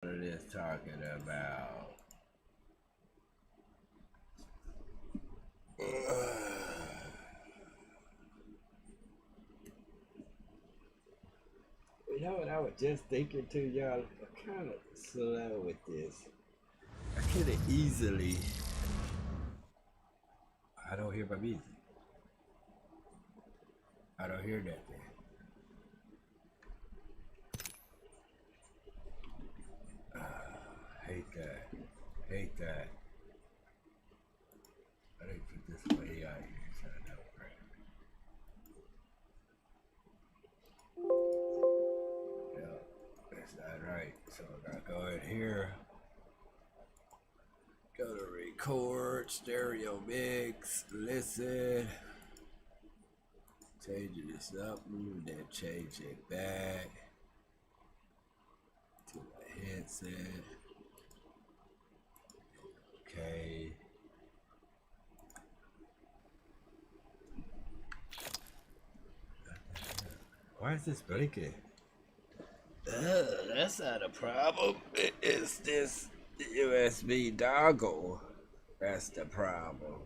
What it is talking about. You know what I was just thinking too, y'all? I'm kind of slow with this. I could have easily. I don't hear my music. I don't hear that thing. Hate that. Hate that. I didn't put this way out here, so I know, right? Yeah, that's not right. So I gotta go in here. Go to record, stereo mix, listen. Change this up, then change it back to the headset. Okay. Why is this blinking? That's not a problem. It's this USB dongle. That's the problem.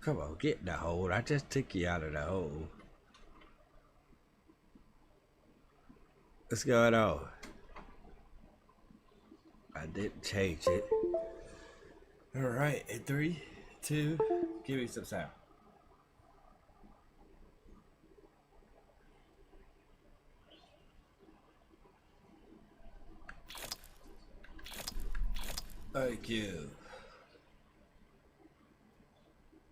Come on, get in the hole. I just took you out of the hole. What's going on? I didn't change it. Alright, in 3, 2, give me some sound. Thank you.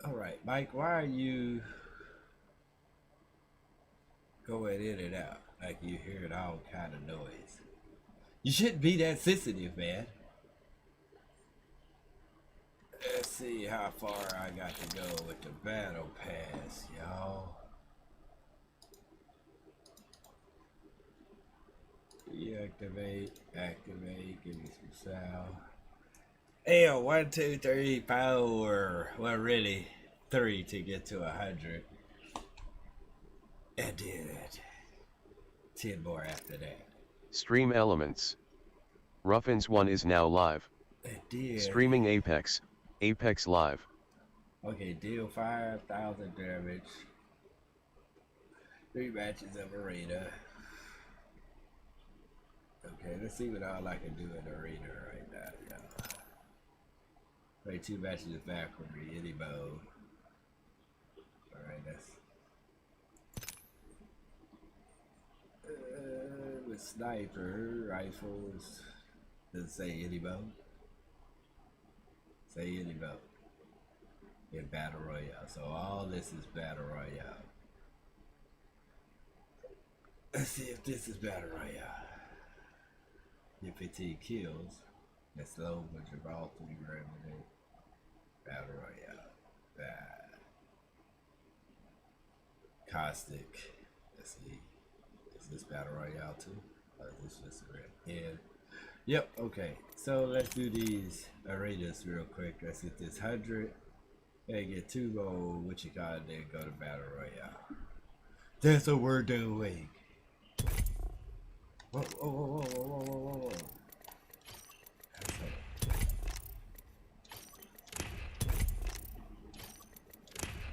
Alright, Mike, why are you going in and out like you hear all kind of noise? You shouldn't be that sensitive, man. Let's see how far I got to go with the battle pass, y'all. Deactivate, activate, give me some sound. L 1, 2, 3, 4. Well, really, 3 to get to 100. And then 10 more after that. Stream Elements. Ruffins 1 is now live. Streaming Apex. Apex Live. Okay, deal 5,000 damage. 3 matches of arena. Okay, let's see what all I can do in arena right now, y'all. Play 2 matches of Valkyrie, any mode. Alright, that's... with sniper, rifles, doesn't say any mode. Say any mode. In Battle Royale, so all this is Battle Royale. Let's see if this is Battle Royale. Get 15 kills. That's low, but you're all 3 remedy. Battle Royale. Bad. Caustic. Let's see. Is this Battle Royale too? Or is this just a red? Yeah. Yep, okay. So let's do these arenas real quick. Let's get this 100. And get 2 gold, what you got, then go to Battle Royale. That's what we're doing. Whoa, whoa, whoa, whoa, whoa, whoa, whoa, whoa.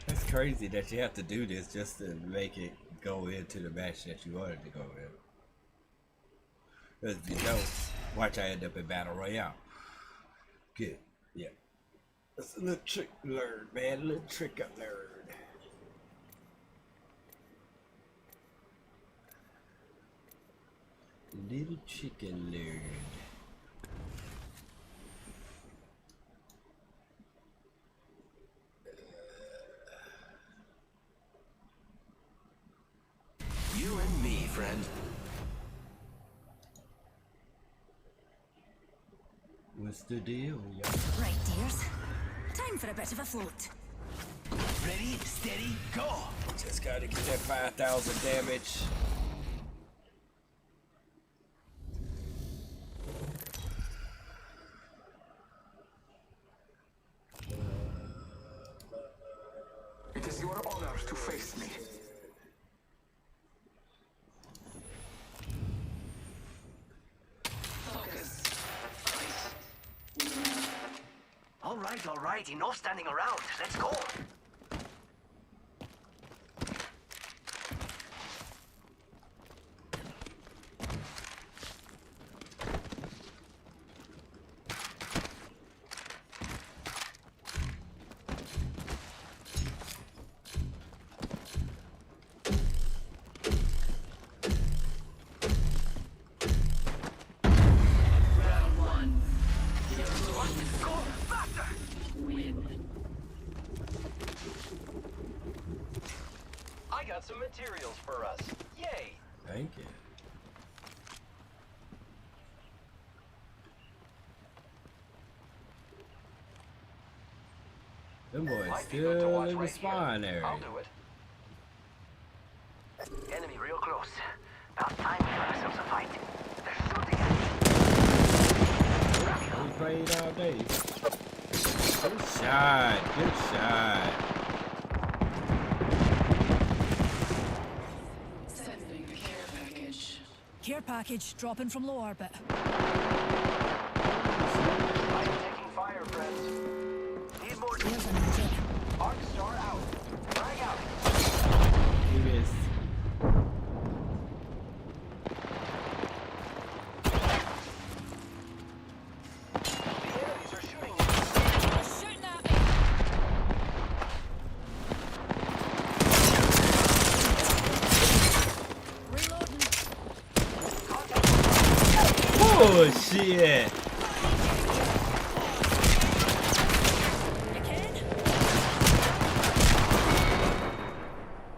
That's crazy that you have to do this just to make it go into the match that you wanted to go in. Because if you don't, watch I end up in Battle Royale. Good, yeah. That's a little trick learned, man. A little trick I learned. Little chicken learned. You and me, friend. What's the deal, y'all? Right, dears. Time for a bit of a float. Ready, steady, go! Just gotta get that 5,000 damage. It is your honor to face me. all right. Enough standing around. Let's go. I got some materials for us. Yay! Thank you. Them boys Might be good to still watch in the right spawn here. area. I'll do it. Enemy real close. About time we got ourselves a fight. They're shooting at me. We played all day. Good shot. Good shot. Sending a care package. Care package dropping from low orbit. I'm taking fire, friends. Need more. There's an engine. Arc Star out. Frag out. He missed. The enemies are shooting me. They're shooting at me. Reloading. Oh shit! You can?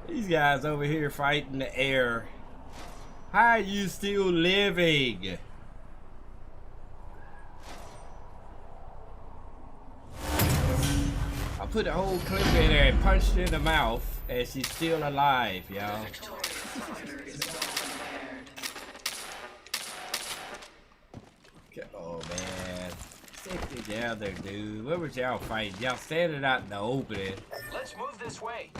These guys over here fighting the air. How are you still living? I put a whole clip in there and punched her in the mouth, and she's still alive, y'all. Victorious fighter is well prepared. Oh man, sit together, dude. Where was y'all fighting? Y'all standing out in the opening. Let's move this way.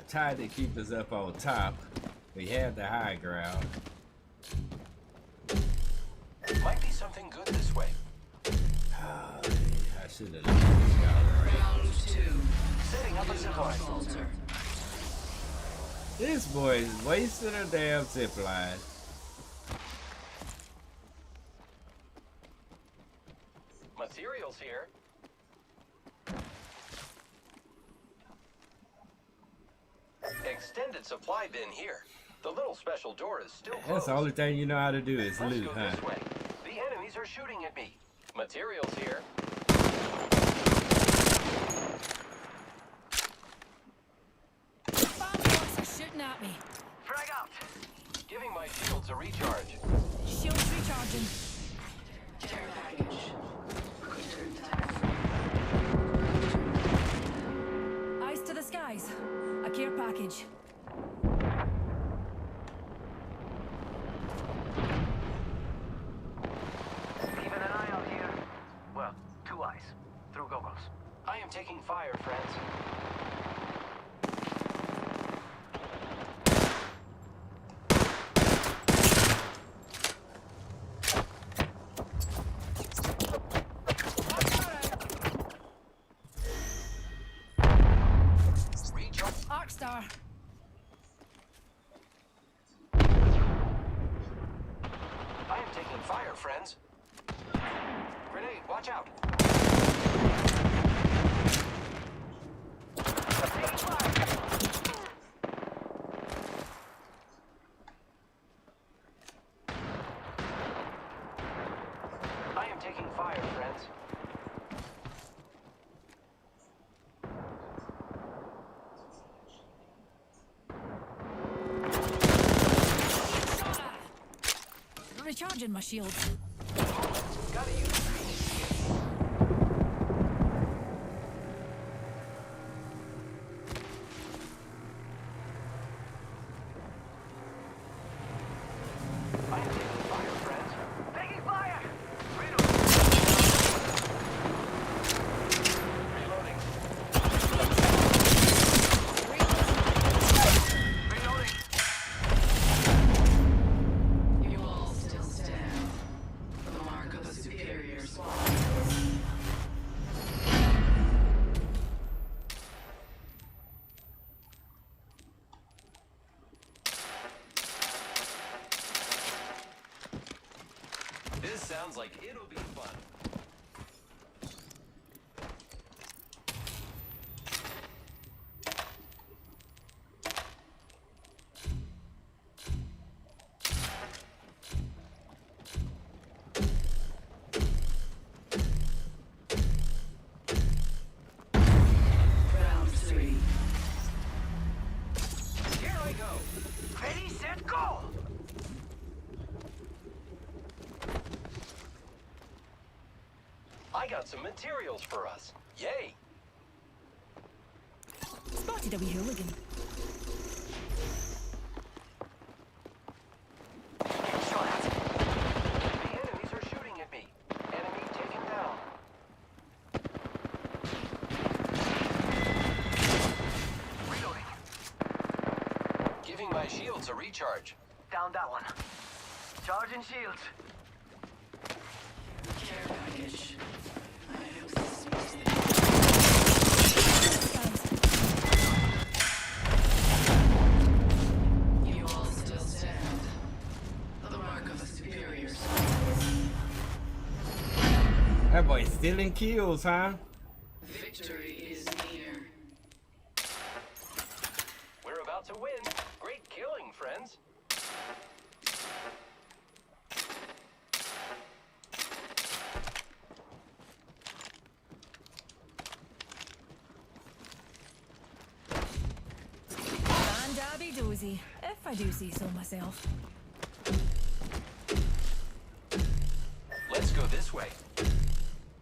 Tried to keep us up on top. We had the high ground. Might be something good this way. I should have left this guy right. Round 2. Setting up a zip line. Falter. This boy is wasting a damn zip line. Materials here. Extended supply bin here. The little special door is still closed. That's the only thing you know how to do is Let's loot, go huh? this way. The enemies are shooting at me. Materials here. Bomb bots are shooting at me. Frag out. Giving my shields a recharge. Shields recharging. Care package. Quick turn time. Eyes to the skies. A care package. Keeping an eye out here. Well, two eyes. Through goggles. I am taking fire, friends. Recharge. Arcstar. I am taking fire, friends. Grenade, watch out. Taking fire. I am taking fire, friends. Recharging my shields. Gotta use I am taking fire, friends. Taking fire. Reloading. Reloading. You all still stand. For the mark of the This sounds like it'll be fun. Round 3. Here I go. Ready, set, go! I got some materials for us. Yay! Spotted a wee hooligan. Shot at. The enemies are shooting at me. Enemy taken down. Reloading. Giving my shields a recharge. Down that one. Charging shields. Care package. I hope this makes it. You all still stand. The mark of a superior science. That boy's stealing kills, huh? Victory is near. We're about to win. Great killing, friends. And Abby Dozy, if I do say so myself. Let's go this way.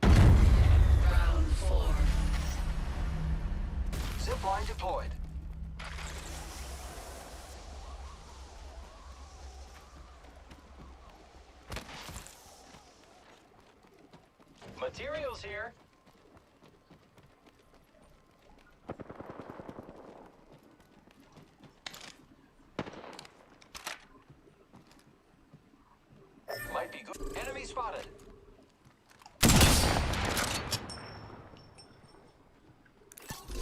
Round 4. Zipline deployed. Materials here. Might be good. Enemy spotted.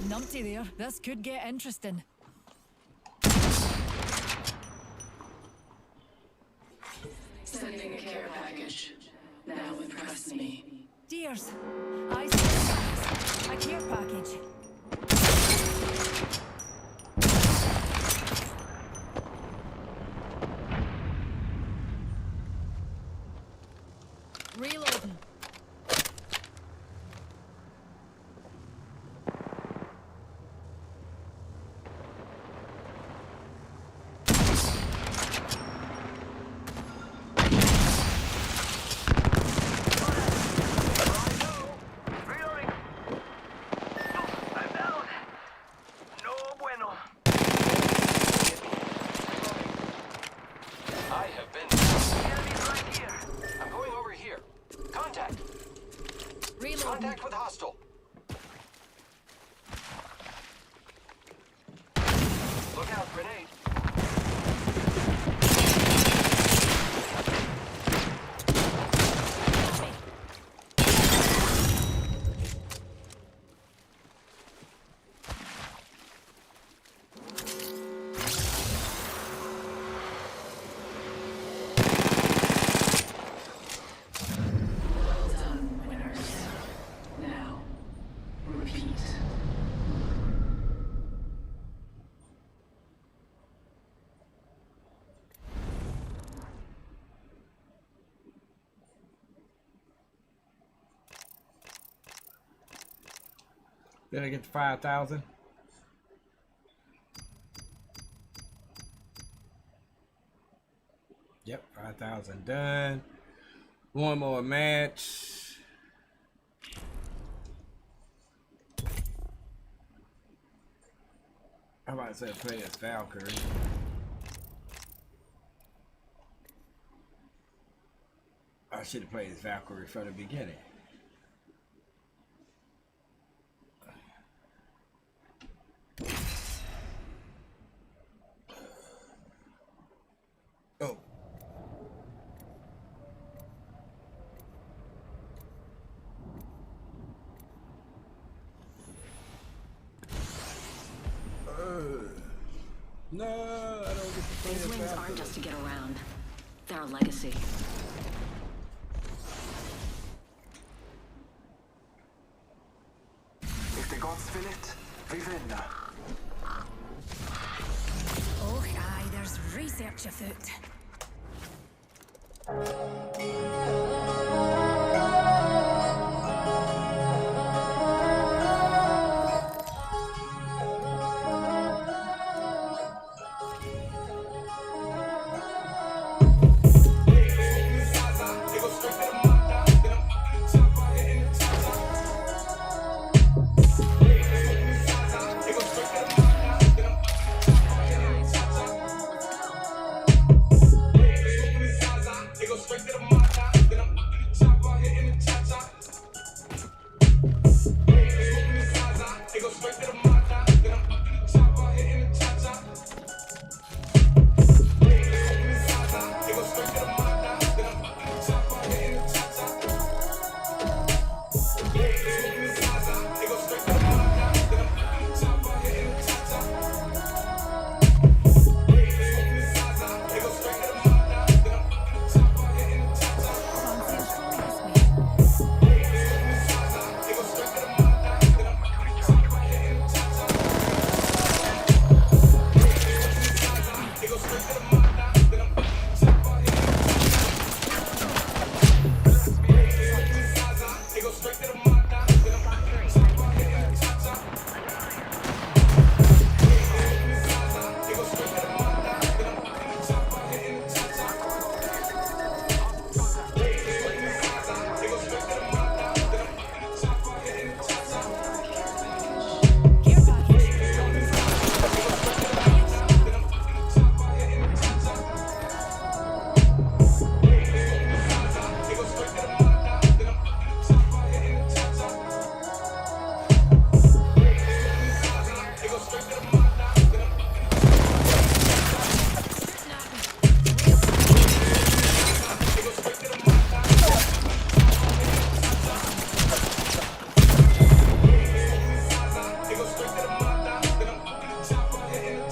Numpty there. This could get interesting. Sending a care package. Now impress me. Dears, I see a care package. Reloading. Reloading. I'm down. No bueno. I have been. Enemies right here. I'm going over here. Contact. Reloading. Contact with hostile. Look out, grenade. Well done, winners. Now, repeat. Did I get to 5,000? Yep, 5,000 done. One more match. How about I say play as Valkyrie? I should have played as Valkyrie from the beginning. Oh. No, I don't get to play These as wings Valkyrie. aren't just to get around. They're a legacy. Vivenna. Oh, aye, there's research afoot.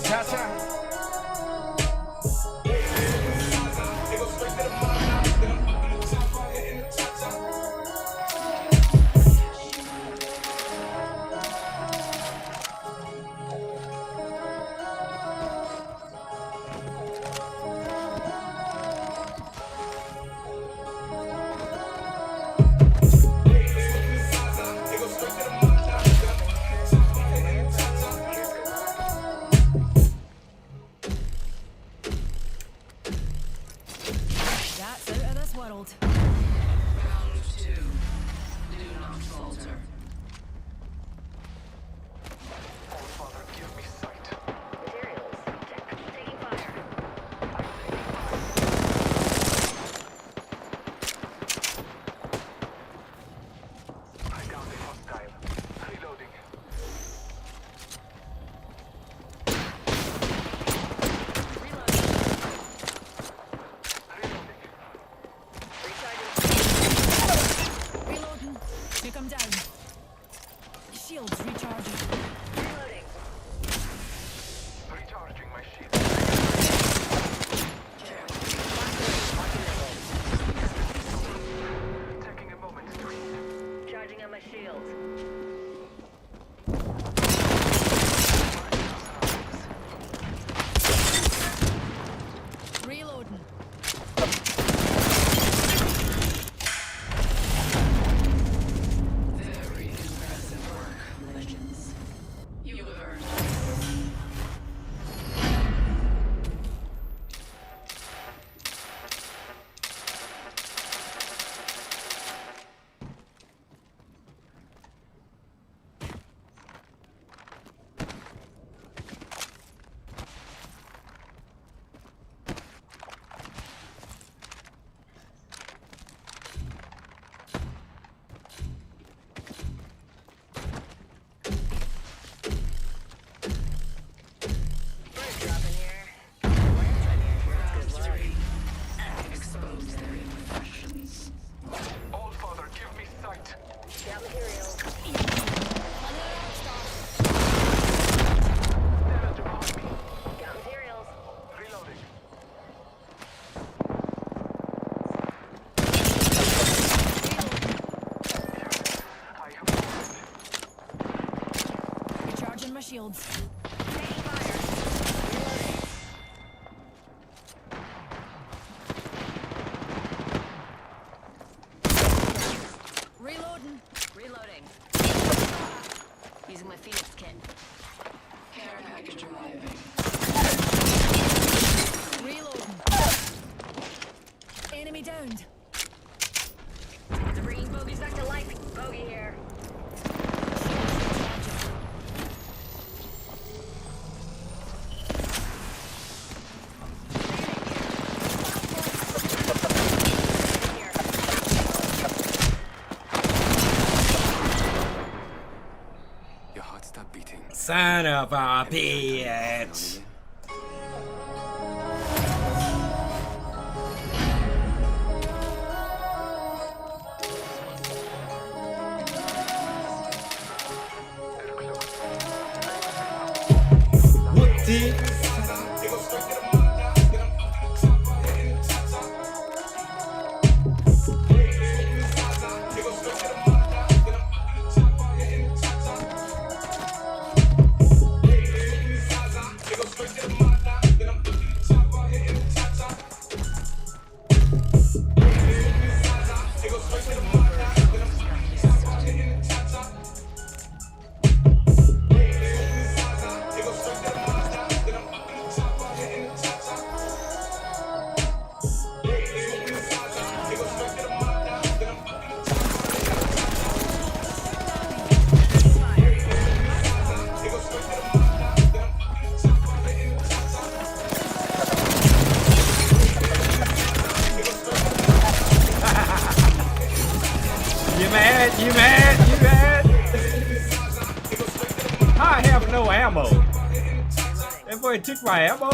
Care package. That's out of this world. Round 2. Do not falter. Oh, Father, give me sight. Materials. Taking fire. I downed a hostile. Reloading. Reloading. Recharging. Reloading. Take 'em down. Son of a bitch. Whoopsie. You mad? You mad? You mad? I have no ammo. That boy took my ammo.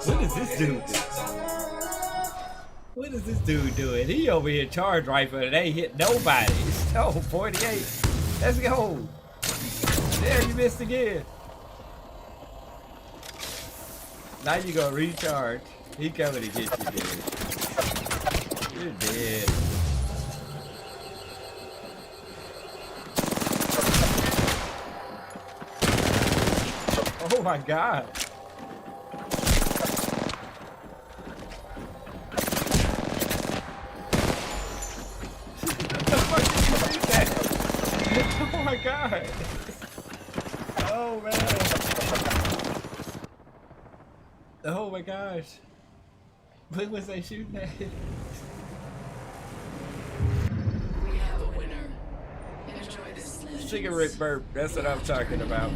What is this dude? What is this dude doing? He over here charge rifle and ain't hit nobody. Oh, 48. Let's go. There, you missed again. Now you gonna recharge. He coming to get you, dude. You're dead. Oh my God. Oh my God! Oh man! Oh my gosh! What was they shooting at? We have a winner. Enjoy this legend. Cigarette burp. That's what I'm talking about.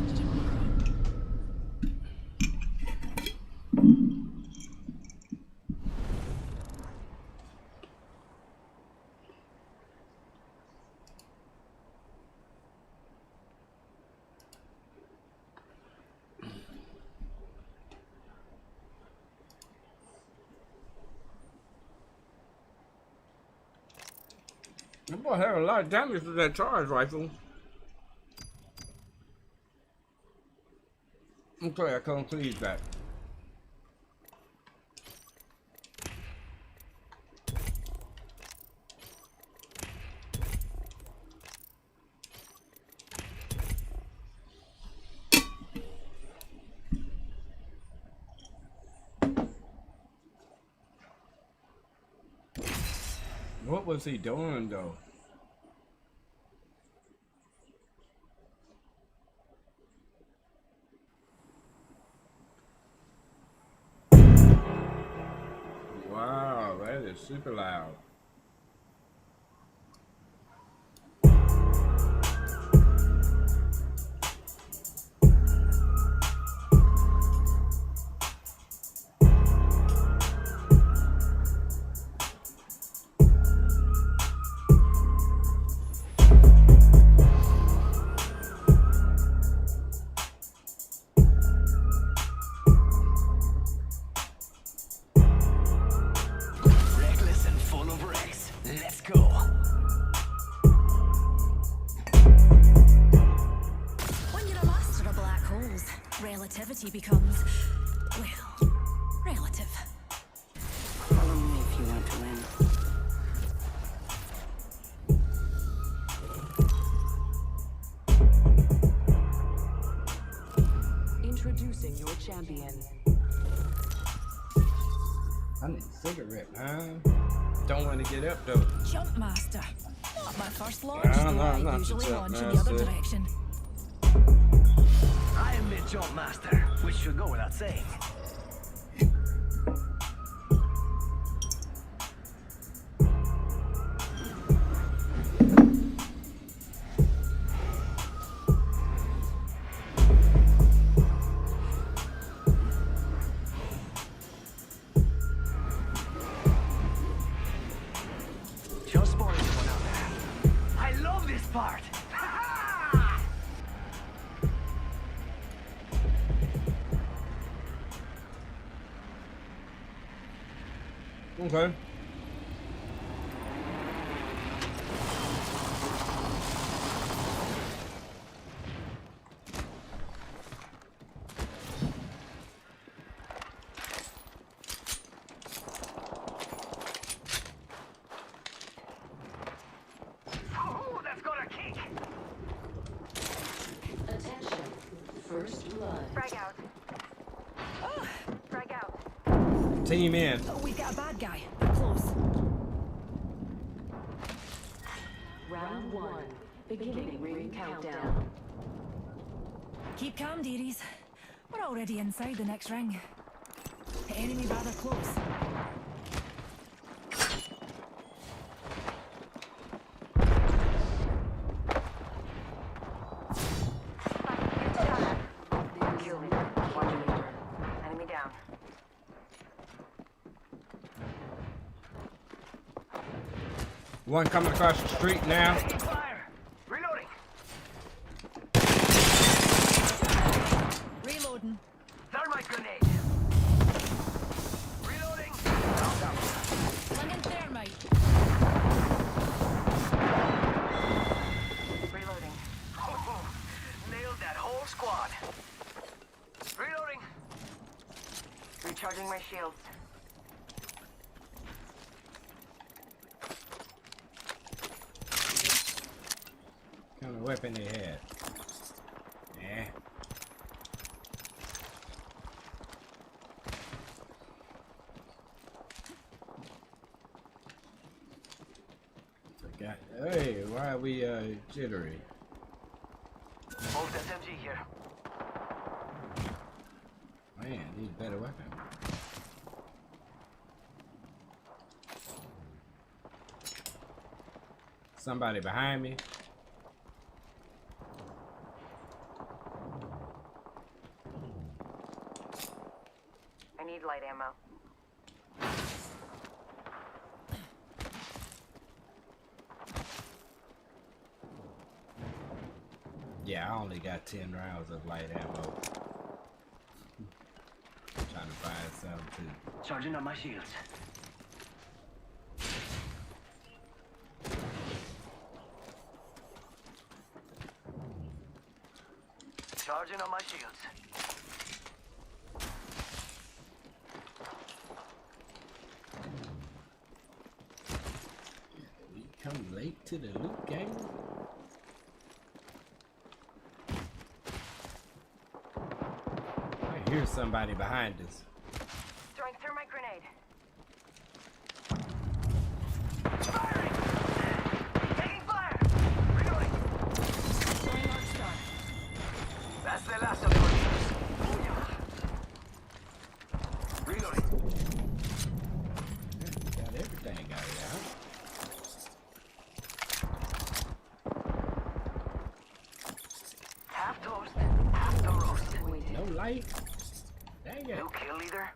That boy had a lot of damage with that charge rifle. Okay, I come please back. What was he doing though? Wow, that is super loud. Reckless and full of wrecks. Let's go. When you're a master of black holes, relativity becomes, well, relative. Follow me if you want to win. Introducing your champion. I need a cigarette, man. Don't want to get up though. Jump master. Not my first launch, No, though no, I not usually the jump launch in the other master. direction. I am the jump master, which should go without saying. Okay. Ooh, that's got a kick. Attention. First blood. Frag out. Frag out. Team in. Oh, we've got a bad guy. They're close. Round 1. Beginning ring countdown. Keep calm, dearies. We're already inside the next ring. Enemy rather close. Kill leader. Watch leader. Enemy down. One coming across the street now. Taking fire. Reloading. Reloading. Thermite grenade. Reloading. Down. Slinging thermite. Reloading. Oh, nailed that whole squad. Reloading. Recharging my shields. What kind of weapon they had? Yeah. Forgot. Hey, why are we jittery? Old SMG here. Man, need a better weapon. Somebody behind me. I need light ammo. Yeah, I only got 10 rounds of light ammo. Trying to find some too. Charging on my shields. Charging on my shields. We come late to the loot game. I hear somebody behind us. Throwing thermite grenade. Firing! Taking fire! Reloading! Throwing Arc Star. That's the last of your leaders. Reloading. Yeah, got everything out of there. Half toast, half the roast. No light. Dang it. New kill leader?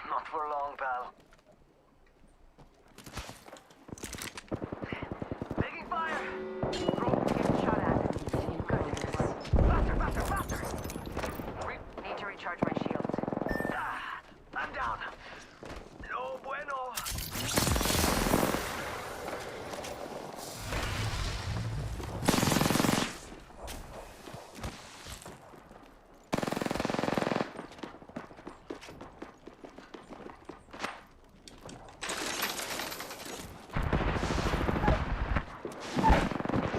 Not for long, pal. Taking fire! Getting shot at. In progress. Faster! Need to recharge my shields. I'm down. No bueno.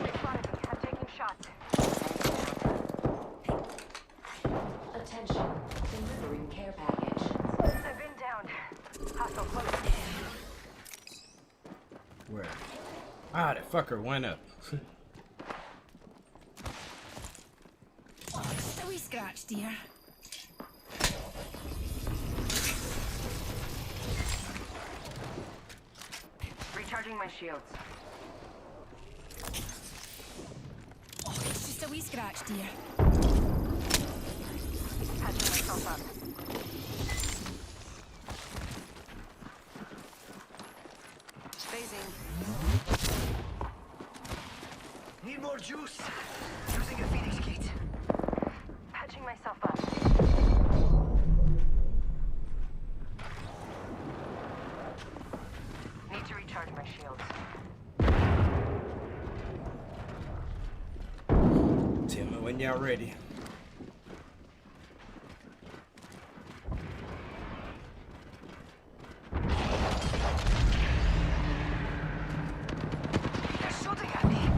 They spotted me. I'm taking shots. Attention. Delivering care package. I've been downed. Hostile close. Where? Ah, that fucker went up. Just a wee scratch, dear. Recharging my shields. It's just a wee scratch, dear. Patching myself up. Phasing. Need more juice. Using a Phoenix kit. Patching myself up. when y'all ready. They're shooting at me.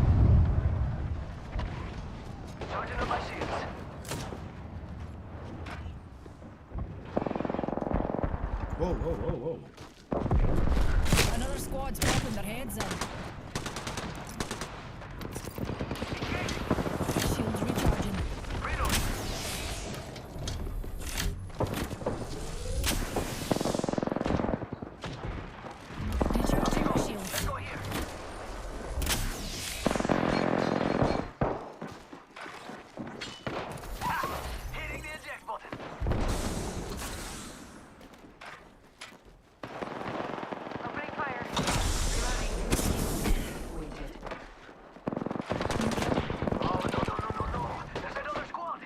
Charging up my shields. Whoa, whoa, whoa, whoa. Another squad's popping their heads in. Shields recharging. Reloading. Recharging my shields. Let's go here. Ha! Hitting the eject button. Opening fire. Oh, no, no, no, no, no. There's another squad.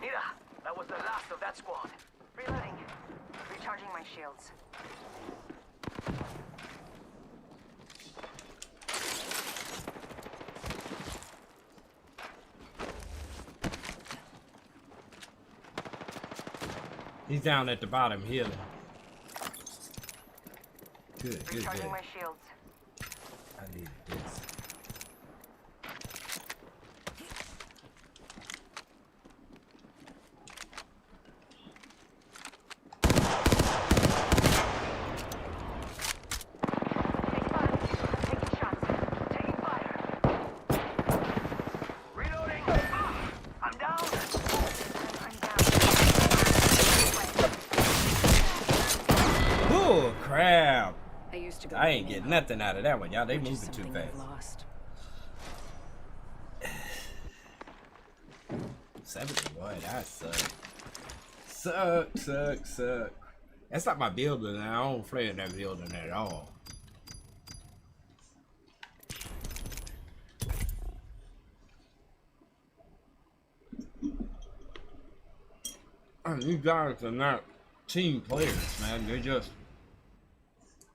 Mira, that was the last of that squad. Reloading. Recharging my shields. He's down at the bottom healing. Good, good, Recharging good. my shields. I need this. They spotted me. Taking shots. Taking fire. Reloading. Ah, I'm down. I'm down. Oh crap! I used to go I ain't getting nothing out of that one, y'all. They moving too something fast. I've lost. 70, boy, that suck. Suck. That's not my building, and I don't play in that building at all. These guys are not team players, man. They're just.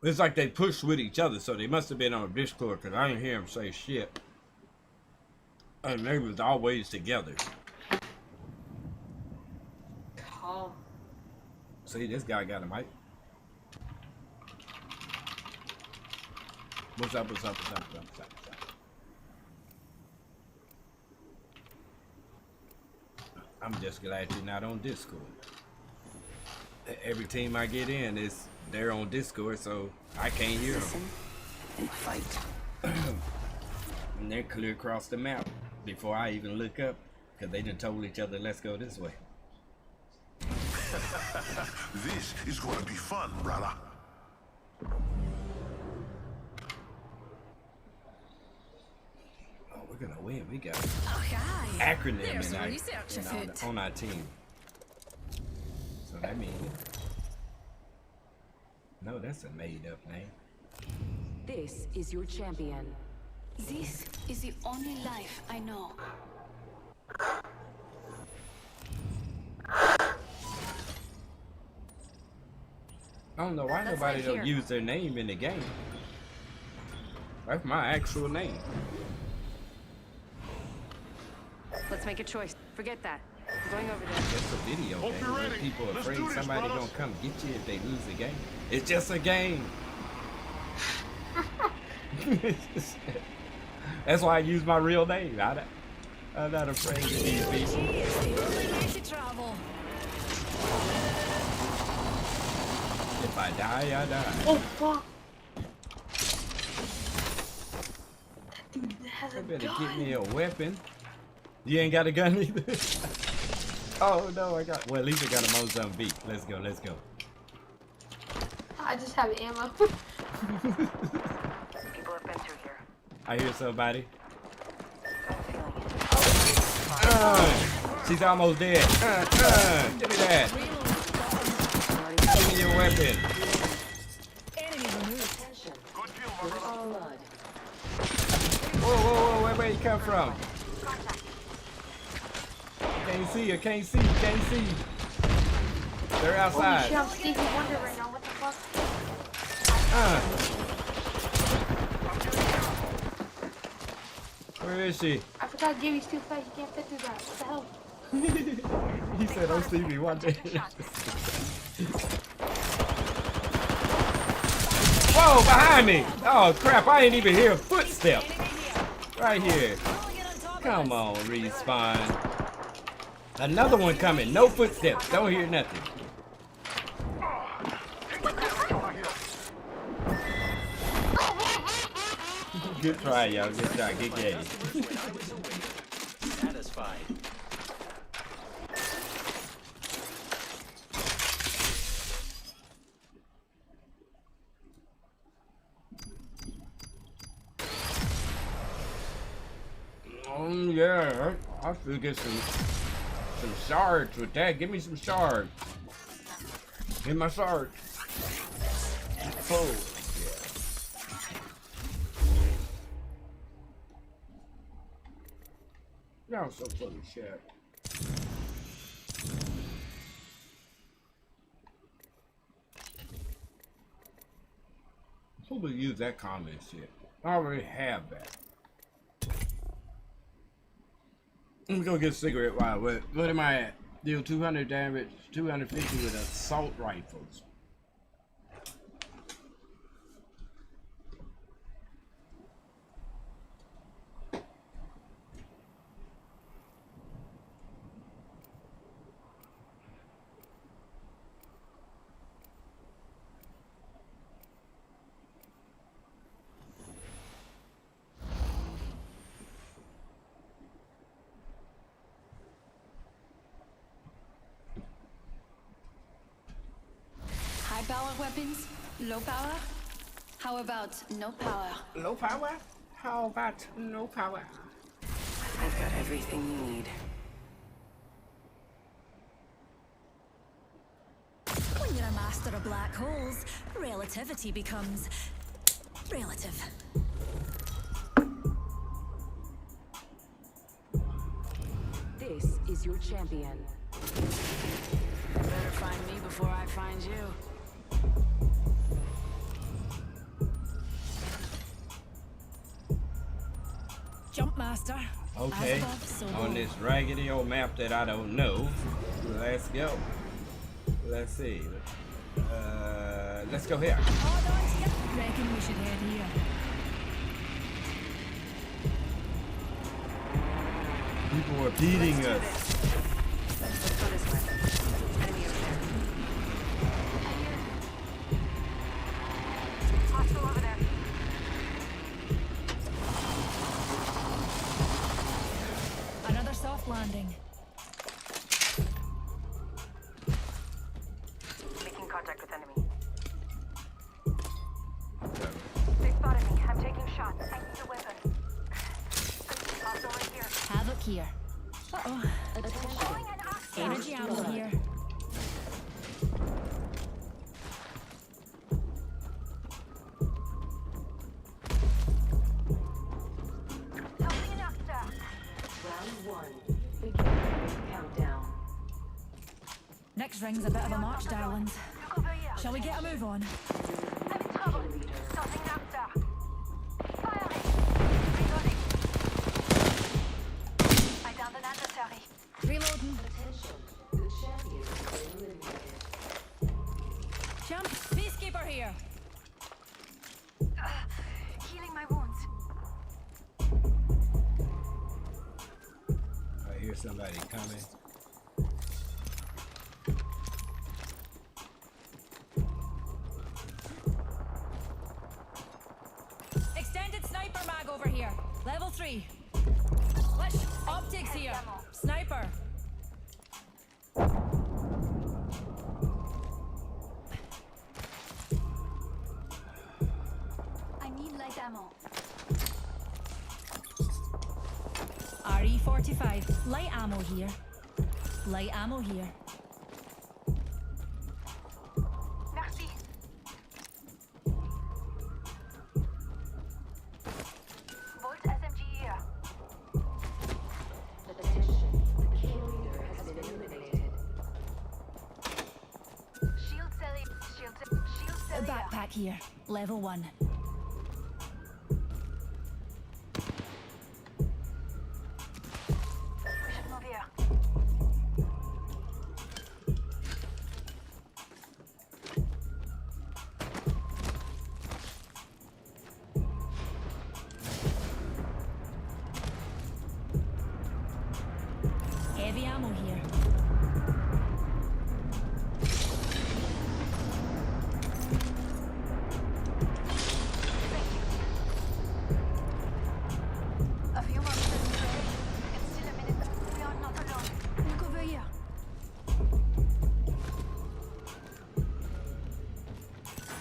It's like they push with each other, so they must have been on Discord because I didn't hear them say shit. And they was always together. Call. See, this guy got a mic. What's up? I'm just glad you're not on Discord. Every team I get in they're on Discord, so I can't hear them. Listen and fight. And they're clear across the map before I even look up, because they done told each other, let's go this way. This is gonna be fun, brother. Oh, we're gonna win. We got Oh, hi. acronym There's in some our, research afoot. on our team. So that means no, that's a made up name. This is your champion. This is the only life I know. I don't know why That's nobody right don't here. use their name in the game. That's my actual name. Let's make a choice. Forget that. I'm going over there. It's a video Hope game. you're where ready. People are Let's afraid do this, somebody brothers. gonna come get you if they lose the game. It's just a game. That's why I use my real name. I'm not afraid of these people. It's the only way to travel. If I die, I die. Oh fuck! Dude, that has I a better gun. get me a weapon. You ain't got a gun either. Oh no, I got. Well, at least I got a Mozambique. Let's go. Let's go. I just have ammo. People have been through here. I hear somebody. I'm feeling it. She's almost dead. Give me that. Give me your weapon. Enemy removed. Good kill, my brother. Blood. Whoa, where you come from? Can't see you, can't see. They're Holy outside. shit, I'm Stevie Wonder right now. What the fuck? Where is she? I forgot Gibby's too fast. You can't fit through that. What the hell? He said, "Don't see me one day." Whoa, behind me! Oh crap! I ain't even hear a footstep. Right here. Come on, respawn. Another one coming. No footsteps. Don't hear nothing. Good try, y'all. Good try. Good game. Satisfied. Yeah, I should get some shards with that. Give me some shards. Get my shards. Oh, yeah. Y'all so full of shit. Who would use that comment shit? I already have that. Let me go get a cigarette. Wow, what am I at? Deal 200 damage, 250 with assault rifles. High power weapons? Low power? How about no power? Low power? How about no power? I've got everything you need. When you're a master of black holes, relativity becomes relative. This is your champion. Better find me before I find you. Jump master. Okay, As above, so on below. this raggedy old map that I don't know. Let's go. Let's see. Let's go here. Hold on to you. Reckon we should head here. People are beating us. Let's go this way. Enemy over there. Hostile over there. Another soft landing. Making contact with enemy. They spotted me. I'm taking shots. I need a weapon. Hostile right here. Havoc here. Uh-oh. Throwing an ox. Energy ammo here. Throwing an ox. Round one. Beginning countdown. Next ring's a bit of a march, darlings. Look over here. Shall we get a move on? I'm in trouble. Starting an ox. Firing. Reloading. I downed an adversary. Reloading. Attention. The champion has been eliminated. Jump. Peacekeeper here. Healing my wounds. I hear somebody coming. Extended sniper mag over here. Level 3. Let's optics here. Sniper. I need light ammo. RE45. Light ammo here. Light ammo here. Merci. Volt SMG here. Attention. The kill leader has been eliminated. Shield cell. Shield cell. Backpack here. Level 1.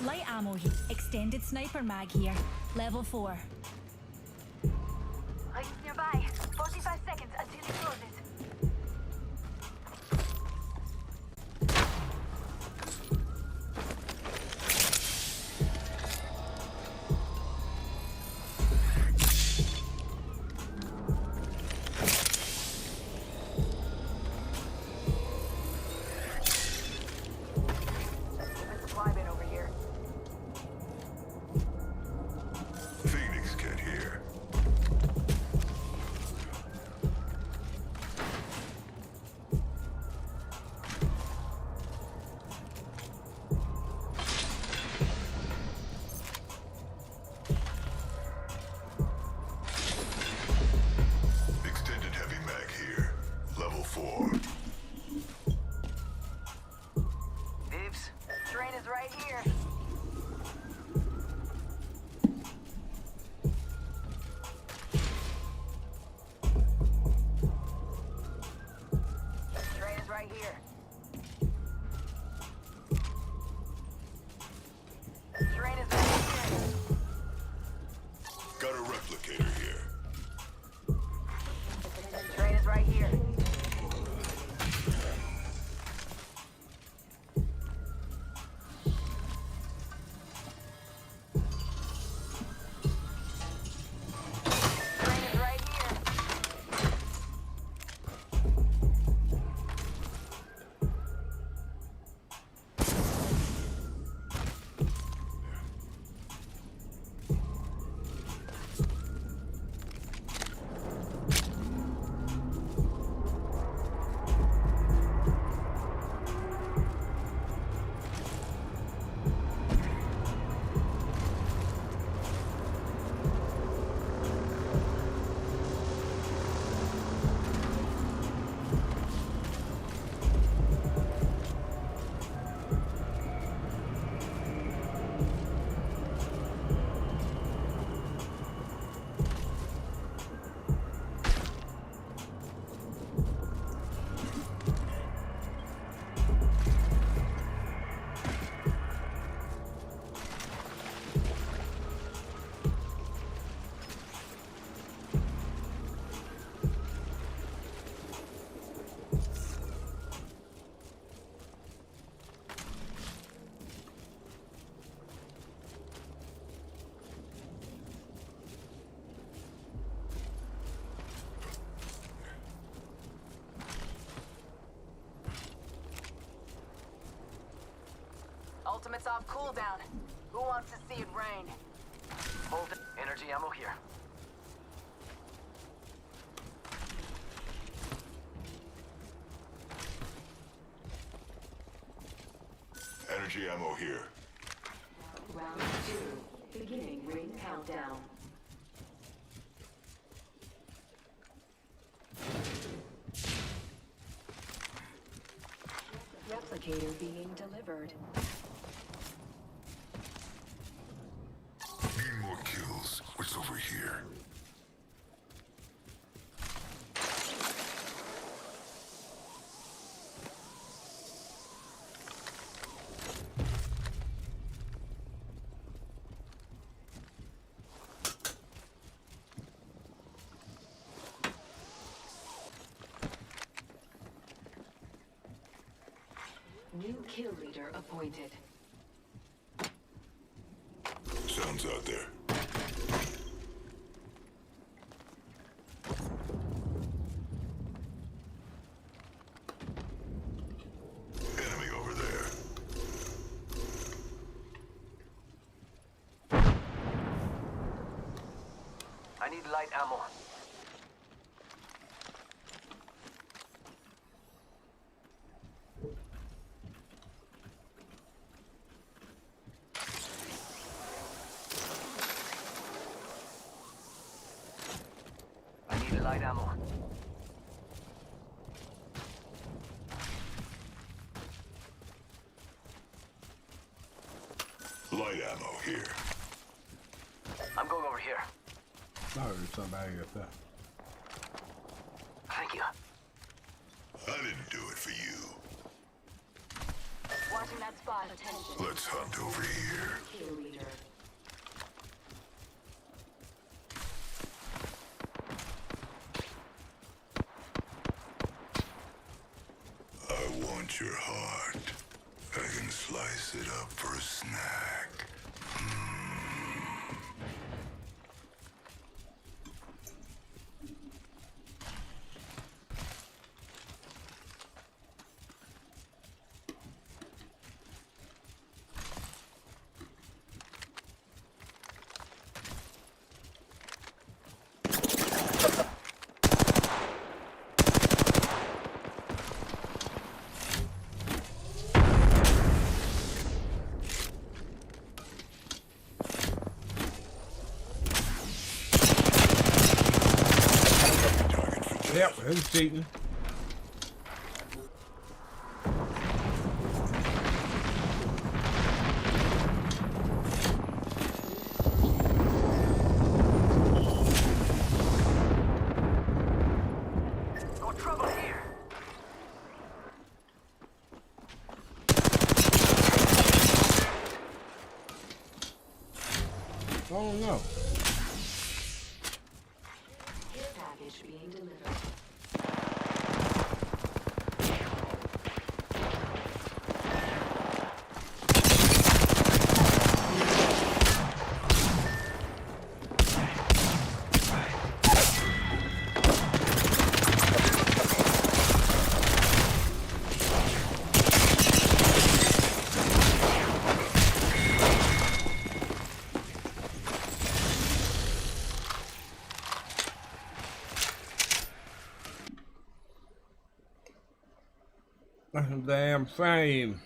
Light ammo here. Extended sniper mag here. Level 4. He's nearby. 45 seconds until he closes. Open supply bin over here. Phoenix get here. Extended heavy mag here. Level 4. Dibs. Train is right here. Train is right here. Train is right here. Got a replicator here. Train is right here. Train is right here. Ultimate's off cooldown. Who wants to see it rain? Hold it. Energy ammo here. Energy ammo here. Round 2. Beginning ring countdown. Replicator being delivered. Need more kills. What's over here? New kill leader appointed. Sounds out there. Enemy over there. I need light ammo. I need light ammo. Light ammo here. I'm going over here. Sorry, somebody up there. Thank you. I didn't do it for you. Watching that spot. Attention. Let's hunt over here. Kill leader. I want your heart. I can slice it up for a snack. Yep, who's cheating? Got trouble here. Oh no. Care package being delivered. Damn frame.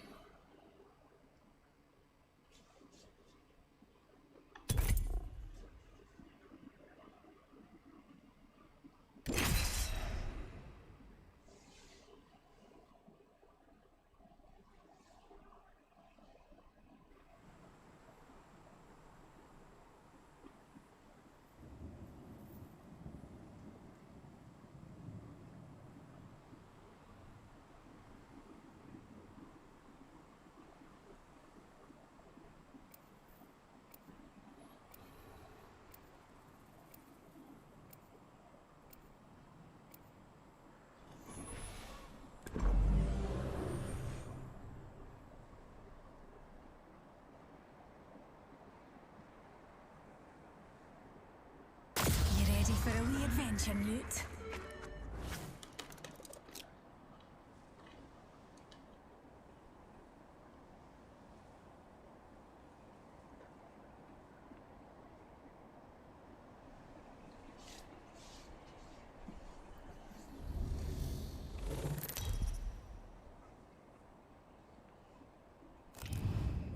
You ready for a wee adventure, Newt?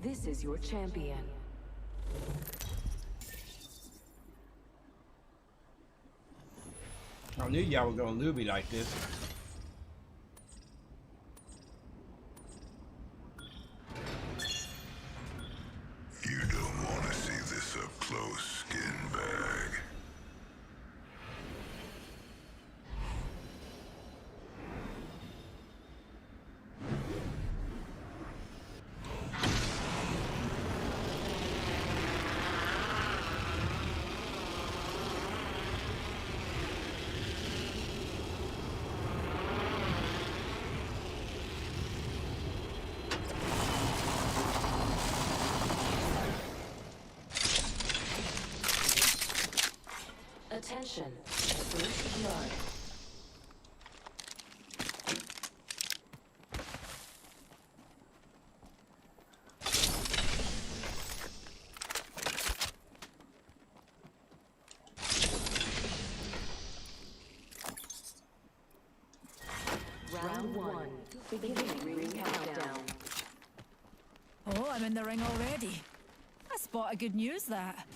This is your champion. I knew y'all were gonna do me like this. You don't want to see this up close, skin bag. Attention. First blood. Round 1. Beginning ring countdown. Oh, I'm in the ring already. I spotted good news that.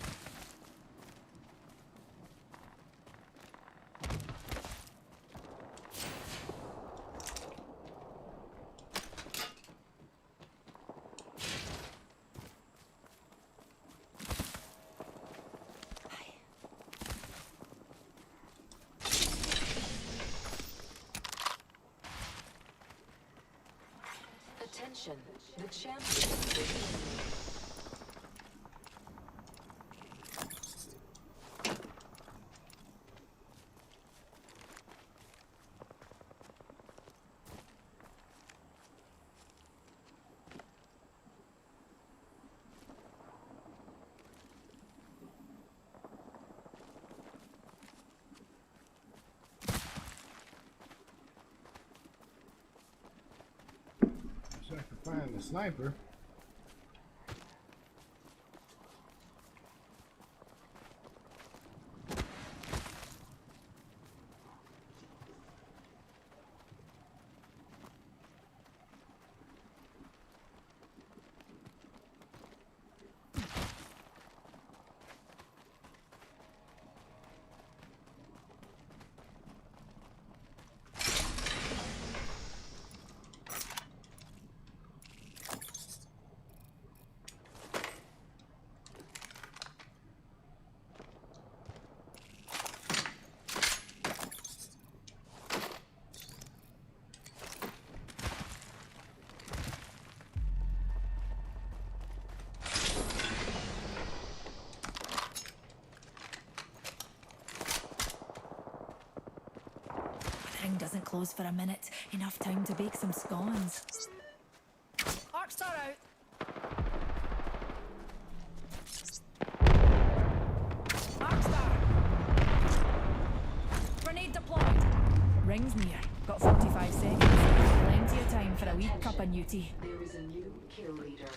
Attention, the champion is eliminated. So I can find the sniper. Thing doesn't close for a minute. Enough time to bake some scones. Arc star out. Arc star. Grenade deployed. Rings near. Got 45 seconds. Plenty of time for a wee cup of newty. There is a new kill leader.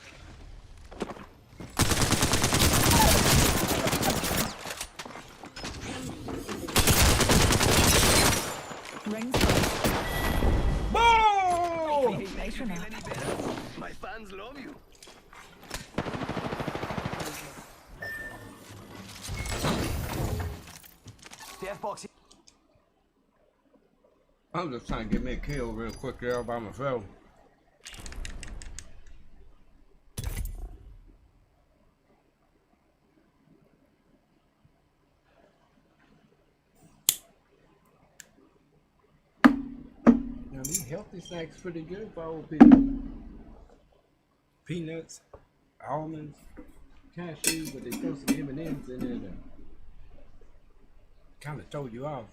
Rings close. Boom! Nice for now. My fans love you. Death box. I'm just trying to get me a kill real quick there by myself. Now these healthy snacks pretty good for old people. Peanuts, almonds, cashews, but they throw some M&Ms in there to kind of throw you off.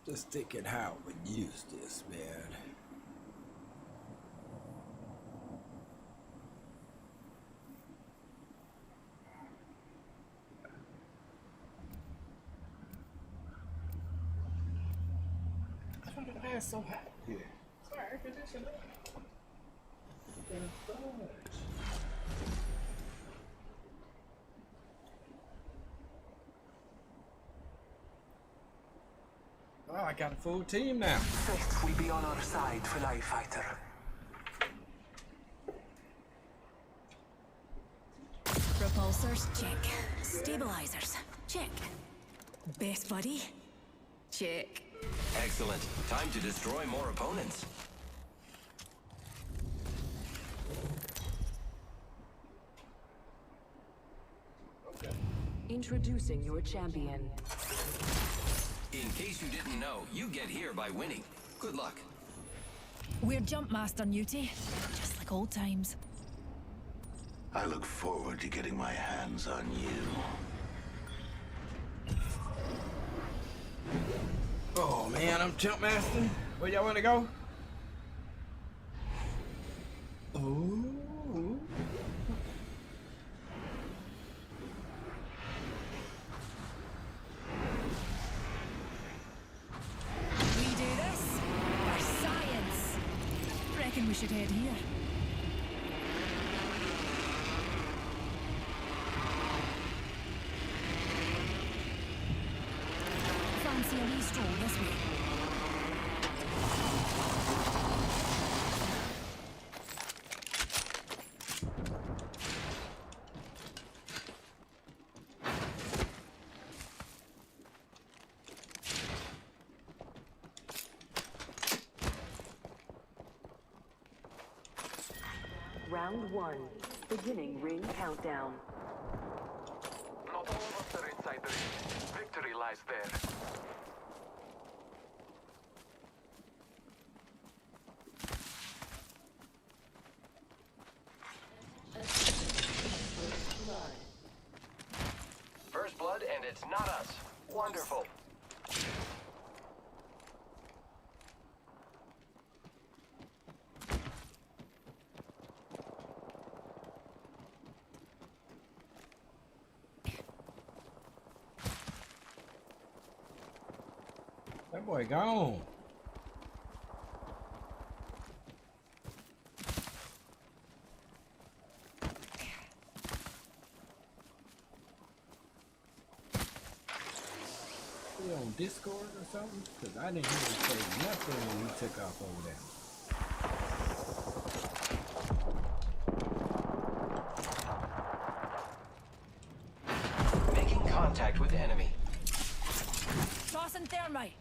Just thinking how I would use this, man. Why is it so hot here? Sorry, air conditioner. Oh, I got a full team now. Faith will be on our side, Fly Fighter. Repulsors, check. Stabilizers, check. Best buddy, check. Excellent. Time to destroy more opponents. Introducing your champion. In case you didn't know, you get here by winning. Good luck. We're Jump Master Newty, just like old times. I look forward to getting my hands on you. Oh man, I'm Jump Master. Where y'all want to go? Ooh. We do this for science. Reckon we should head here. this way. Round 1. Beginning ring countdown. Not all of us are inside the ring. Victory lies there. First blood, and it's not us. Wonderful. That boy gone. He on Discord or something? Cause I didn't hear him say nothing when he took off over there. Making contact with enemy. Tossing thermite.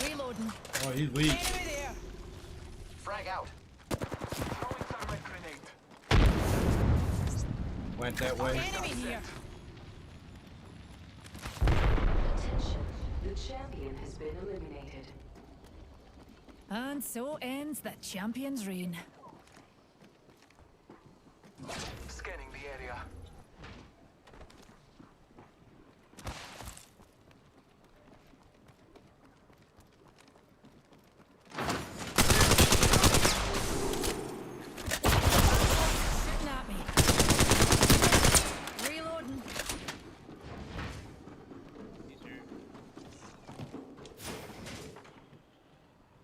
Reloading. Oh, he's weak. Enemy there. Frag out. Throwing thermite grenade. Went that way. Enemy here. Attention. The champion has been eliminated. And so ends the champion's reign. Scanning the area. Shooting at me. Reloading.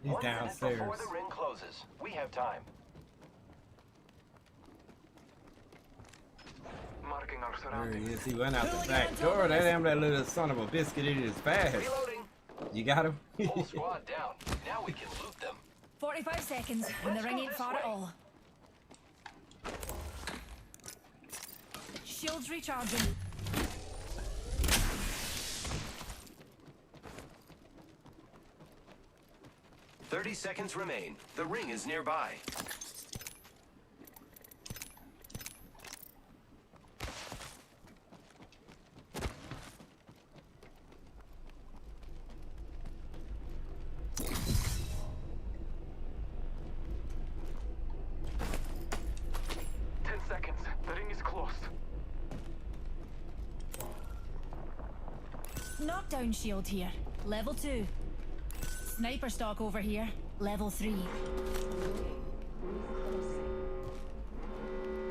He's 1 minute downstairs. before the ring closes. We have time. Marking our There surroundings. he is. He went out the back door. That little son of a biscuit ate his fast. Reloading. You got him? Whole squad down. Now we can loot them. 45 seconds, and the Let's ring go ain't this far at way. all. Shields recharging. "30 seconds remain. The ring is nearby. The ring is close. Knockdown shield here. Level 2. Sniper stock over here. Level 3.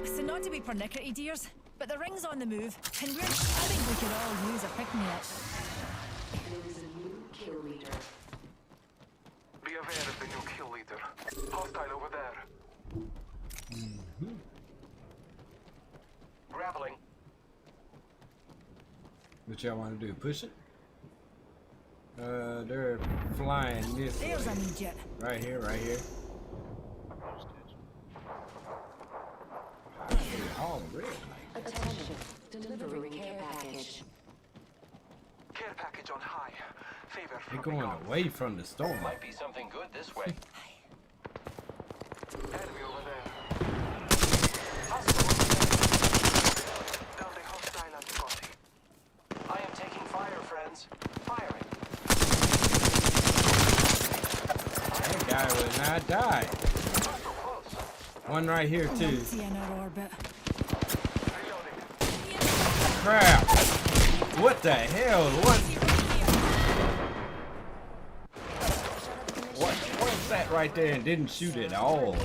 So not to be pernickety, dears, but the ring's on the move, and I think we could all use a pick-me-up. There is a new kill leader. Be aware of the new kill leader. Hostile over there. Grappling. What y'all want to do? Push it? They're flying this way. There's an Egypt. Right here, right here. Oh, really? Attention. Delivering care package. Care package on high. Favor They're from going beyond. away from the storm. Might be something good this way. Enemy over there. Down the hostile at Scotty. I am taking fire, friends. Firing. That guy will not die. So close. One right here too. Nazi in our orbit. Reloading. Crap! What the hell? What's that right there and didn't shoot at all?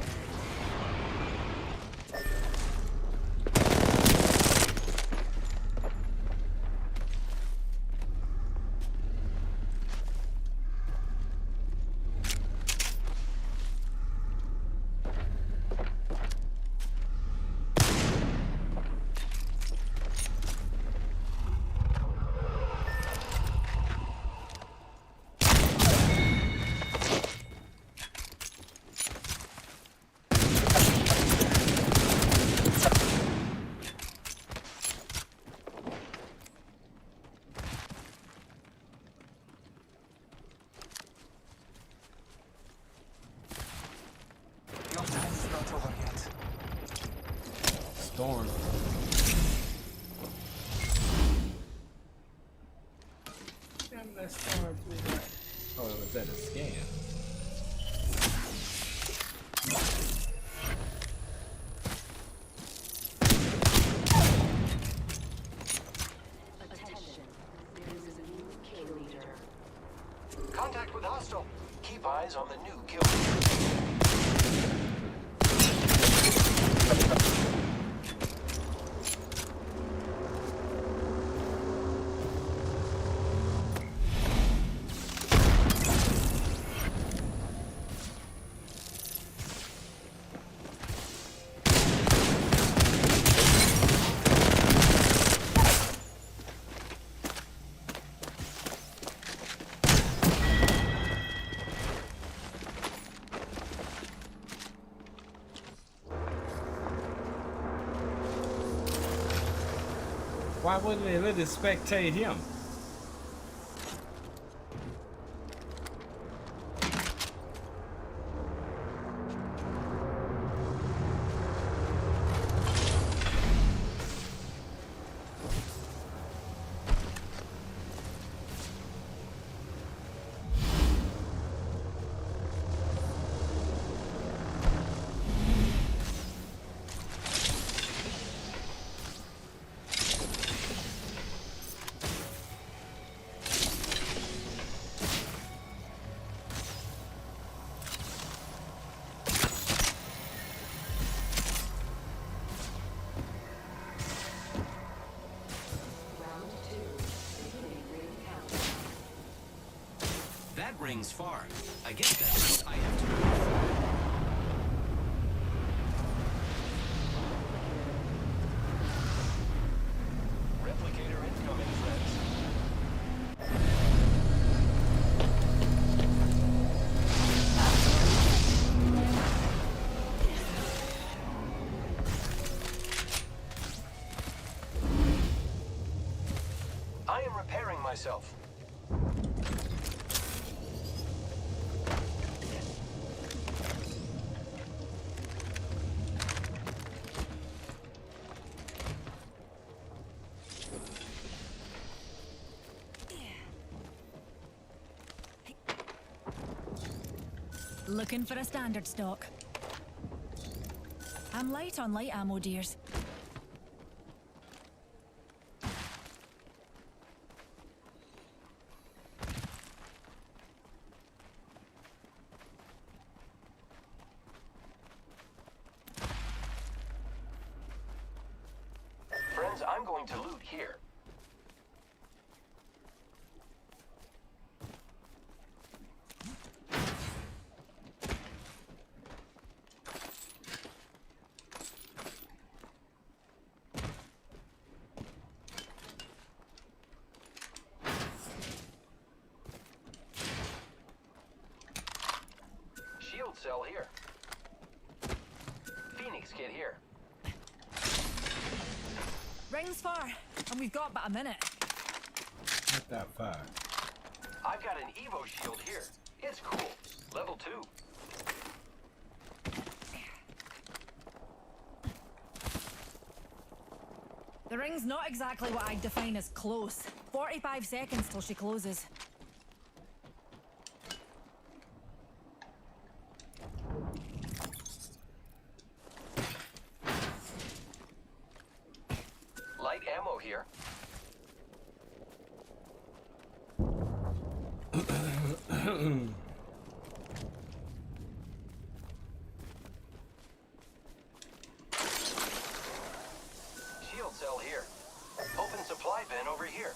Damn, let's start with that. Oh, was that a scan? Attention. There is a new kill leader. Contact with hostile. Keep eyes on the new kill leader. Why wouldn't they let us spectate him? Round 2. Beginning ring count. That ring's far. I guess that means I have to move. Replicator incoming, friends. I am repairing myself. Looking for a standard stock. I'm light on light ammo, dears. Friends, I'm going to loot here. Shield cell here. Phoenix kit here. Rings far, and we've got but a minute. Not that far. I've got an Evo shield here. It's cool. Level 2. The ring's not exactly what I'd define as close. 45 seconds till she closes. Light ammo here. Shield cell here. Open supply bin over here.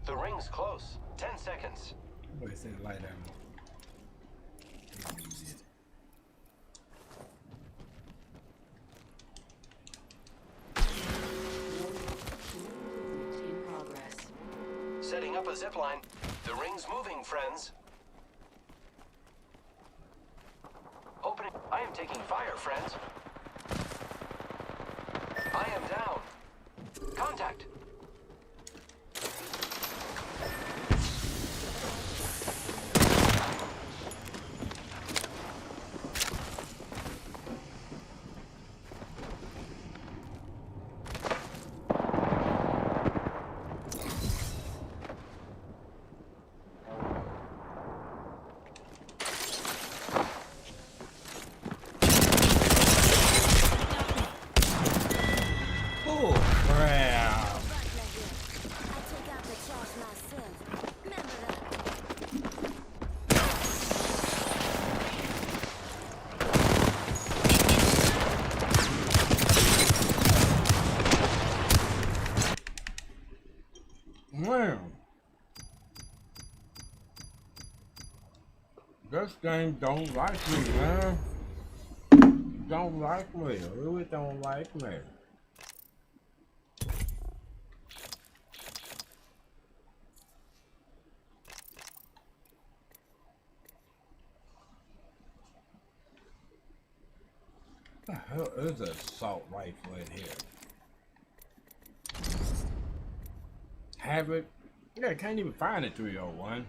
The ring's close. 10 seconds. What is it, light ammo? In progress. Setting up a zipline. The ring's moving, friends. Opening. I am taking fire, friends. I am down. Contact. This game don't like me, man. Don't like me. Really don't like me. What the hell is a assault rifle in here? Havoc? Yeah, I can't even find it 301.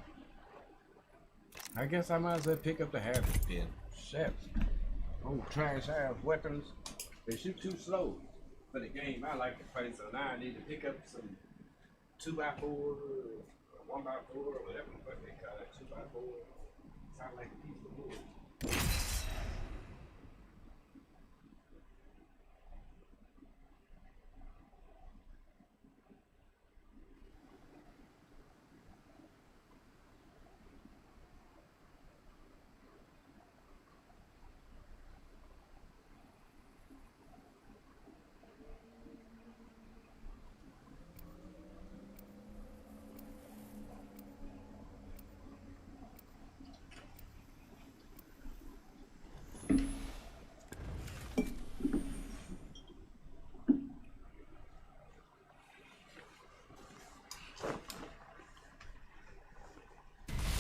I guess I might as well pick up the Havoc then. Shit. Oh, trash ass weapons. They shoot too slow for the game I like to play, so now I need to pick up some 2x4 or 1x4 or whatever the fuck they call it. 2x4. Sound like a piece of wood.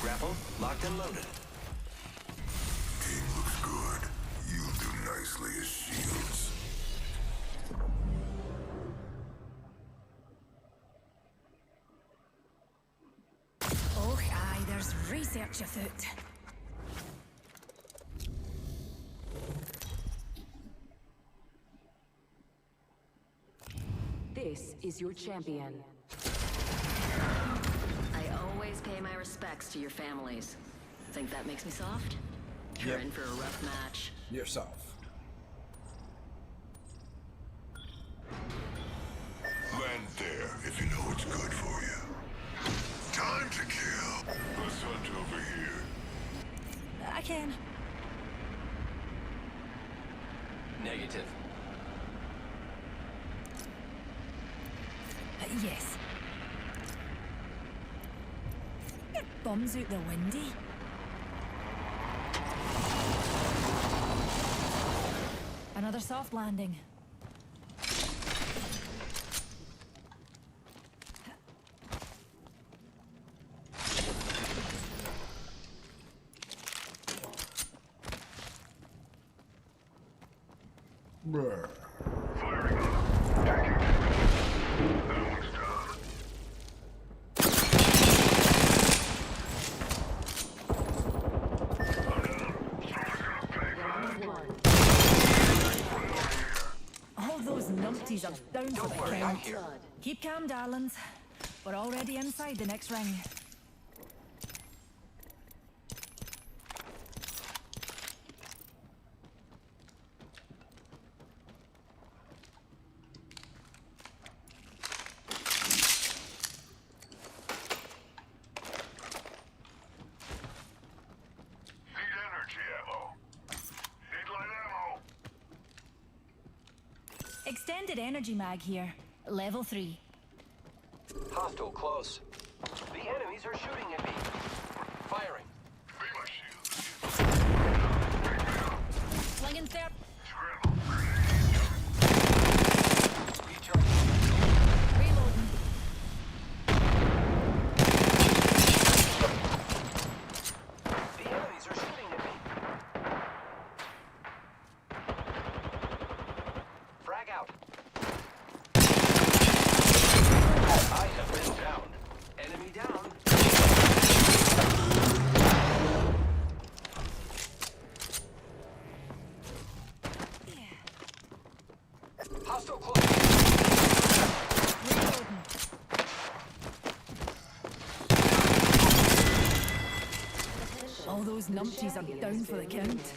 Grapple, locked and loaded. Game looks good. You'll do nicely as shields. Oh, aye, there's research afoot. This is your champion. I always pay my respects to your families. Think that makes me soft? You're Yep. in for a rough match. Yourself. Land there if you know what's good for you. Time to kill. Let's hunt over here. I can. Negative. Yes. Your bum's out the windy. Another soft landing. Bruh. Firing on them. Taking it. That one's down. All those numpties are down for the worry, I'm count. here. Keep calm, darlings. We're already inside the next ring. Need energy ammo. Need light ammo. Extended energy mag here. Level 3. Hostile close. The enemies are shooting at me. Firing. Be my shield. Slinging there. Scramble. Recharging. Reloading. The enemies are shooting at me. Frag out. I have been down. Enemy down. Hostile close. Reloading. All those numpties are down for the count.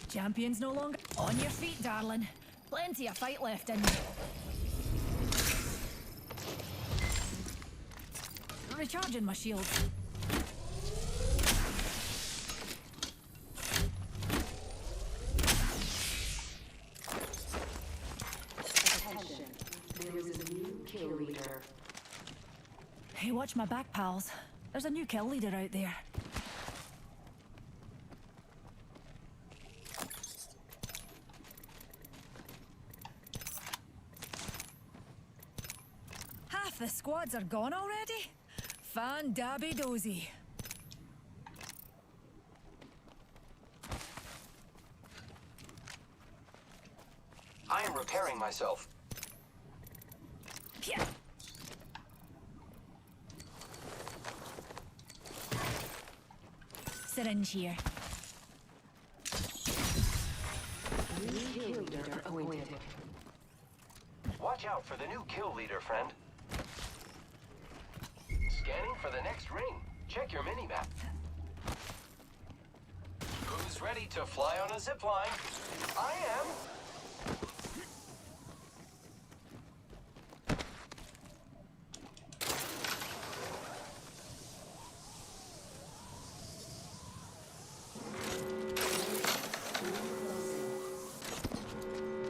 Champions no longer. On your feet, darling. Plenty of fight left in you. Recharging my shield. Attention. There is a new kill leader. Hey, watch my back, pals. There's a new kill leader out there. The squads are gone already? Fan dabby dozy. I am repairing myself. Pia. Syringe here. Watch out for the new kill leader, friend. Scanning for the next ring. Check your mini-map. Who's ready to fly on a zipline? I am.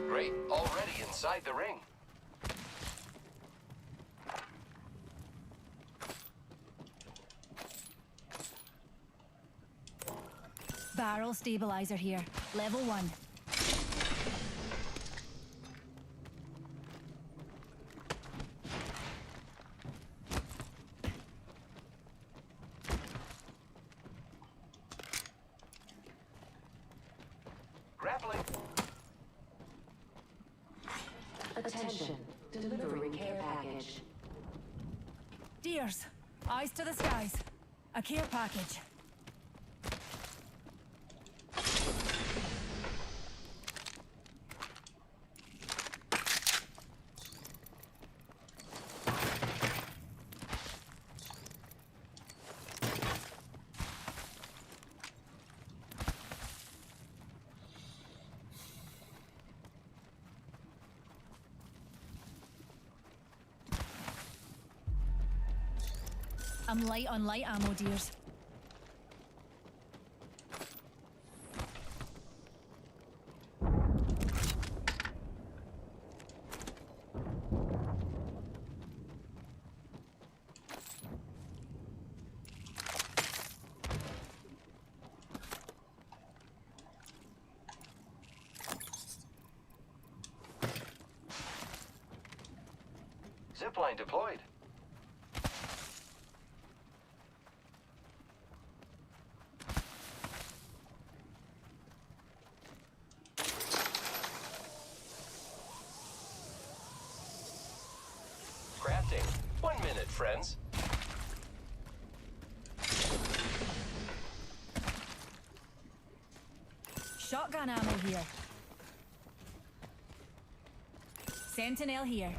Great, already inside the ring. Barrel stabilizer here. Level 1. Grappling. Attention, delivering care package. Deers, eyes to the skies. A care package. I'm light on light ammo, dears. Zipline deployed. Crafting. 1 minute, friends. Shotgun ammo here. Sentinel here.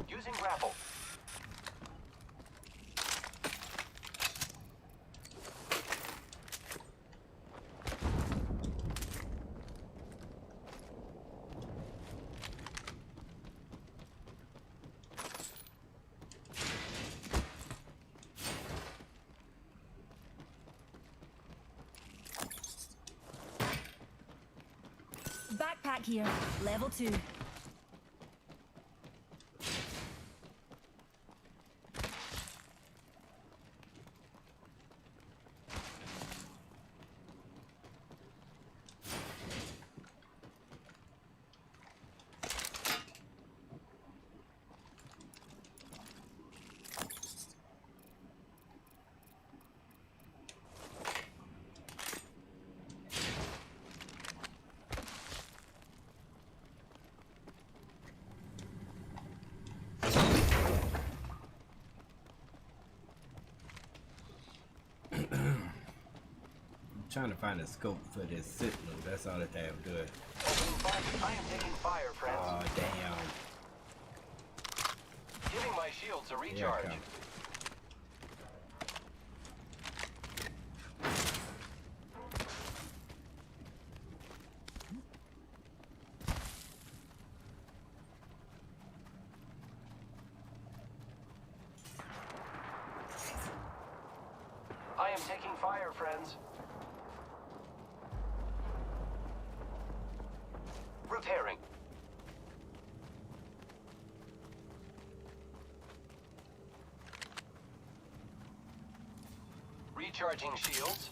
Using grapple. Backpack here. Level 2. Trying to find a scope for this Sentinel. That's all that they have good. Opening fire. I am taking fire, friends. Oh damn. Giving my shields a Here it recharge. comes. I am taking fire, friends. Repairing. Recharging shields.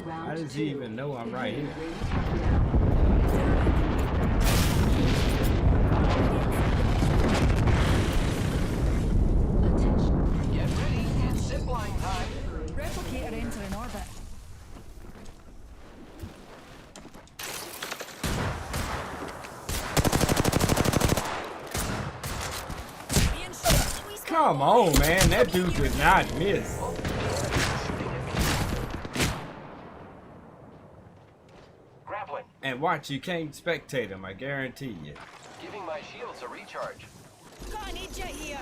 How does he even know I'm right here? Get ready, it's zipline time. Replicator entering orbit. Come on, man. That dude did not miss. Grappling. And watch, you can't spectate him, I guarantee you. Giving my shields a recharge. I need you here.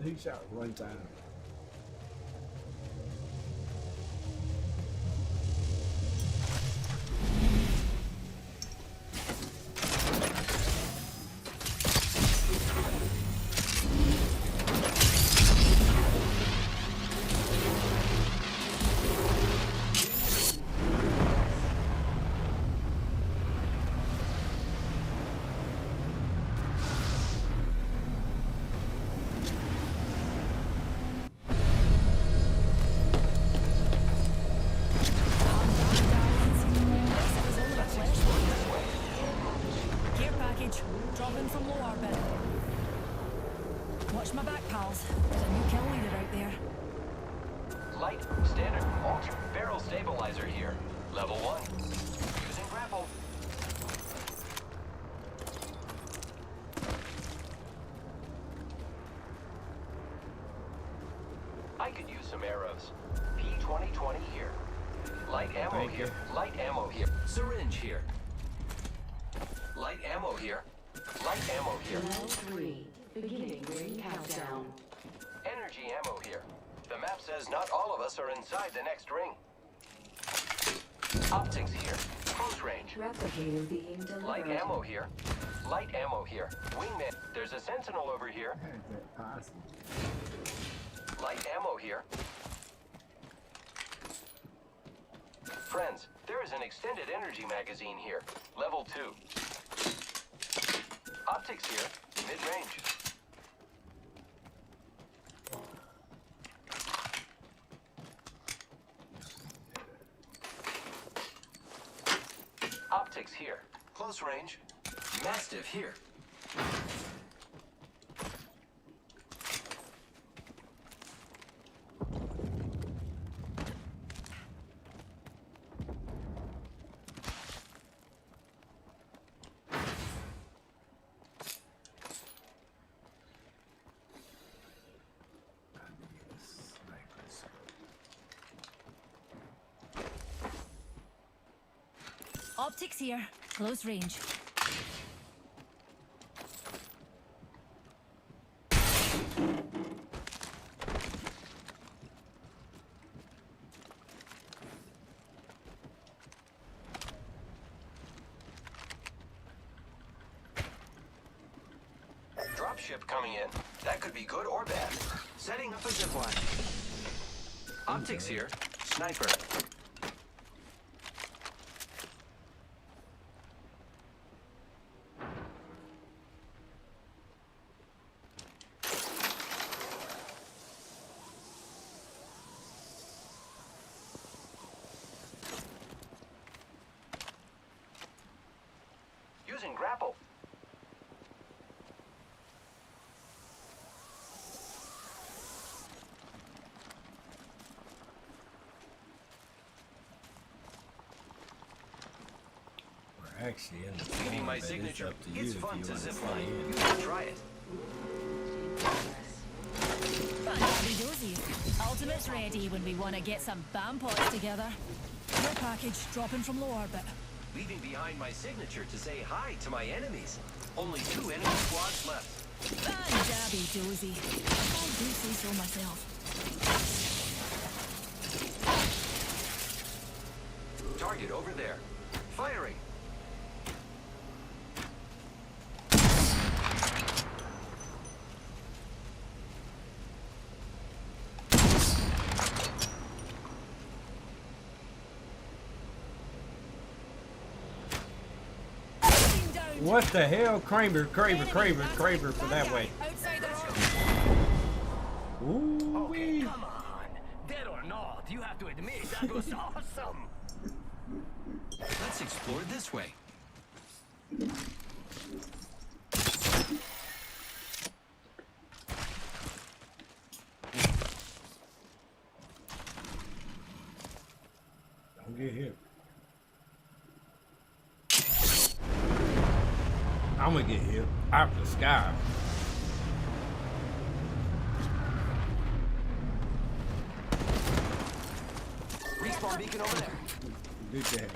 He shot one time. Dropping from low orbit. Watch my back, pals. There's a new kill leader out there. Light, standard, ultra, barrel stabilizer here. Level 1. Using grapple. I could use some arrows. P2020 here. Light ammo Thank here. you. Light ammo here. Syringe here. Light ammo here. Light ammo here. Level 3. Beginning ring countdown. Energy ammo here. The map says not all of us are inside the next ring. Optics here. Close range. Replicator being delivered. Light ammo here. Light ammo here. Wingman. There's a sentinel over here. How is that possible? Light ammo here. Friends, there is an extended energy magazine here. Level 2. Optics here. Mid-range. Optics here. Close range. Mastiff here. Optics here. Close range. dropship coming in. That could be good or bad. Setting up a zip line. Optics here. Sniper. Using grapple. We're actually in the Leaving my but signature. It's up to you It's if fun you to want zip fly line. in. You should try it. Dabby dozy. Ultimate's ready when we want to get some BAM pods together. Your package dropping from low orbit. Leaving behind my signature to say hi to my enemies. Only 2 enemy squads left. Dabby dozy. I do say so myself. Target over there. Firing. What the hell? Kramer for that way. Outside the Ooh, Okay, come on. Dead or not, you have to admit that was awesome. Let's explore this way. Don't get hit. I'm gonna get hit out the sky. Respawn beacon over there. Good to have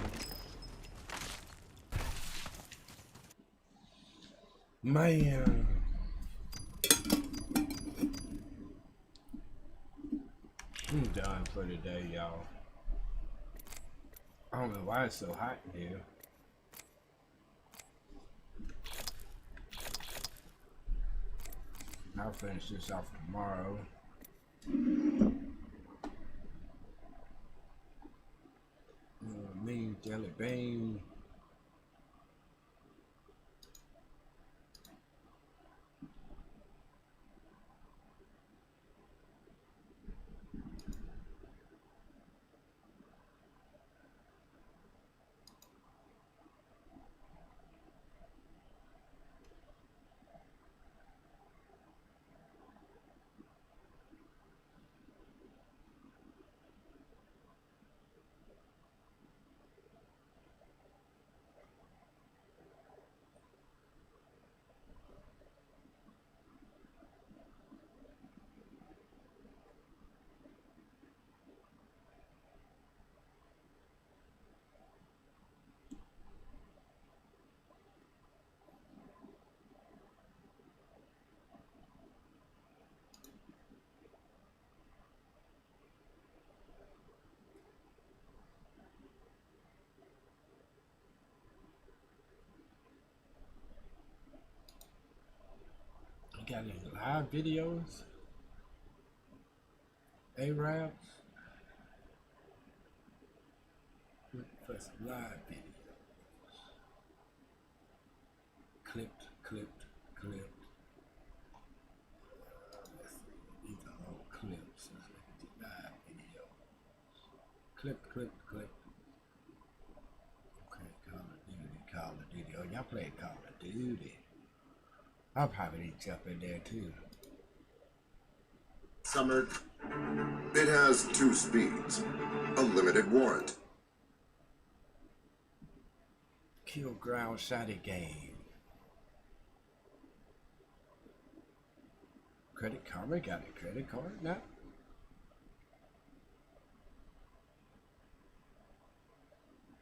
you. Man. I'm done for today, y'all. I don't know why it's so hot in here. I'll finish this off tomorrow. Me, Jelly Bean. Got any live videos? A-Raps? For some live videos. Clipped. Let's see. These are all clips. Let's look at the live videos. Clipped. Okay, Call of Duty. Oh, y'all play Call of Duty. I'll probably need to jump in there too. Summer. It has 2 speeds. A limited warrant. Kill ground shotty game. Credit Karma got a credit card now?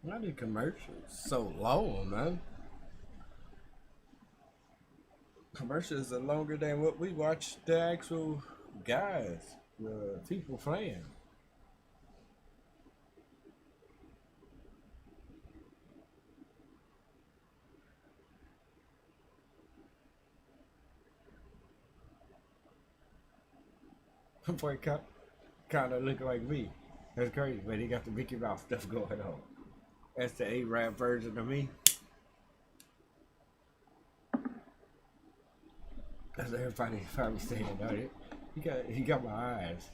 Why the commercials so long, man? Commercials are longer than what we watch the actual guys, people playing. Boy, kind of look like me. That's crazy, but he got the Mickey Mouse stuff going on. That's the A-Rap version of me. That's what everybody probably saying about it. He got my eyes.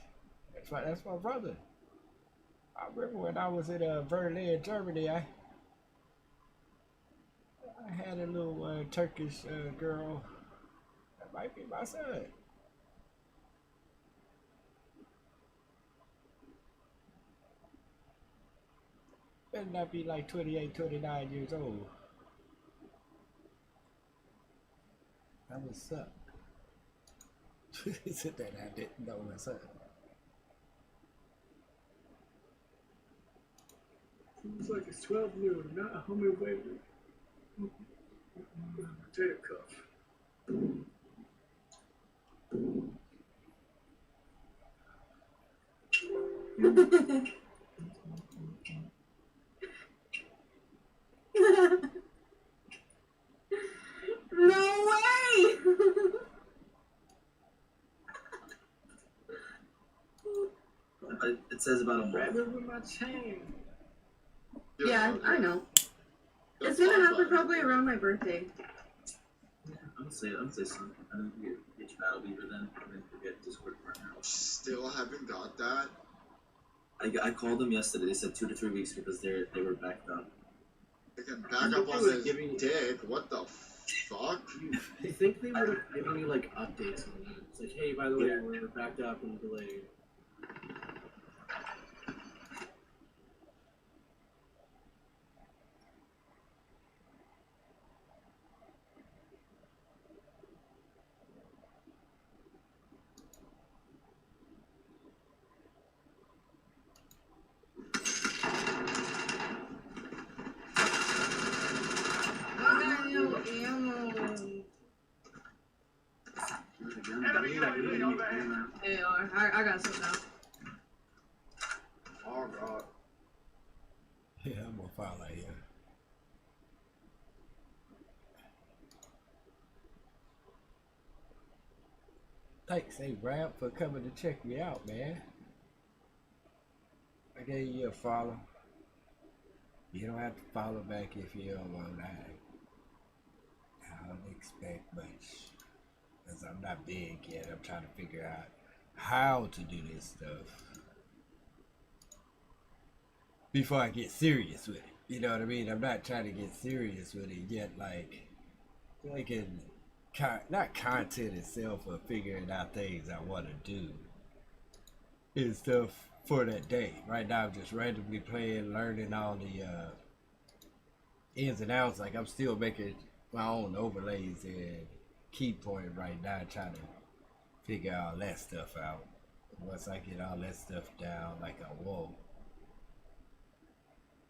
That's my brother. I remember when I was in Berlin, Germany. I had a little Turkish girl. That might be my son. Better not be like 28, 29 years old. That would suck. He said that I didn't know my son. Seems like it's 12 noon, not a homie waving. Potato cuff. No way! It says about a rabbit with my chain. Yeah, I know. It's gonna happen probably around my birthday. Yeah, I'm gonna say something. I don't get Battle Beaver then, and then forget Discord partner. Still haven't got that? I called them yesterday. They said 2 to 3 weeks because they were backed up. They can back up on his dick. What the fuck? I think they would have given me like updates on that. It's like, hey, by the way, we're backed up and delayed. Hey, I got some now. Oh god. Yeah, I'm gonna file that here. Thanks, A-Rap, for coming to check me out, man. I gave you a follow. You don't have to follow back if you don't want that. I don't expect much. Because I'm not big yet. I'm trying to figure out how to do this stuff before I get serious with it. You know what I mean? I'm not trying to get serious with it yet, like making not content itself, but figuring out things I want to do and stuff for that day. Right now I'm just randomly playing, learning all the ins and outs. Like I'm still making my own overlays and key point right now, trying to figure all that stuff out. Once I get all that stuff down like I want,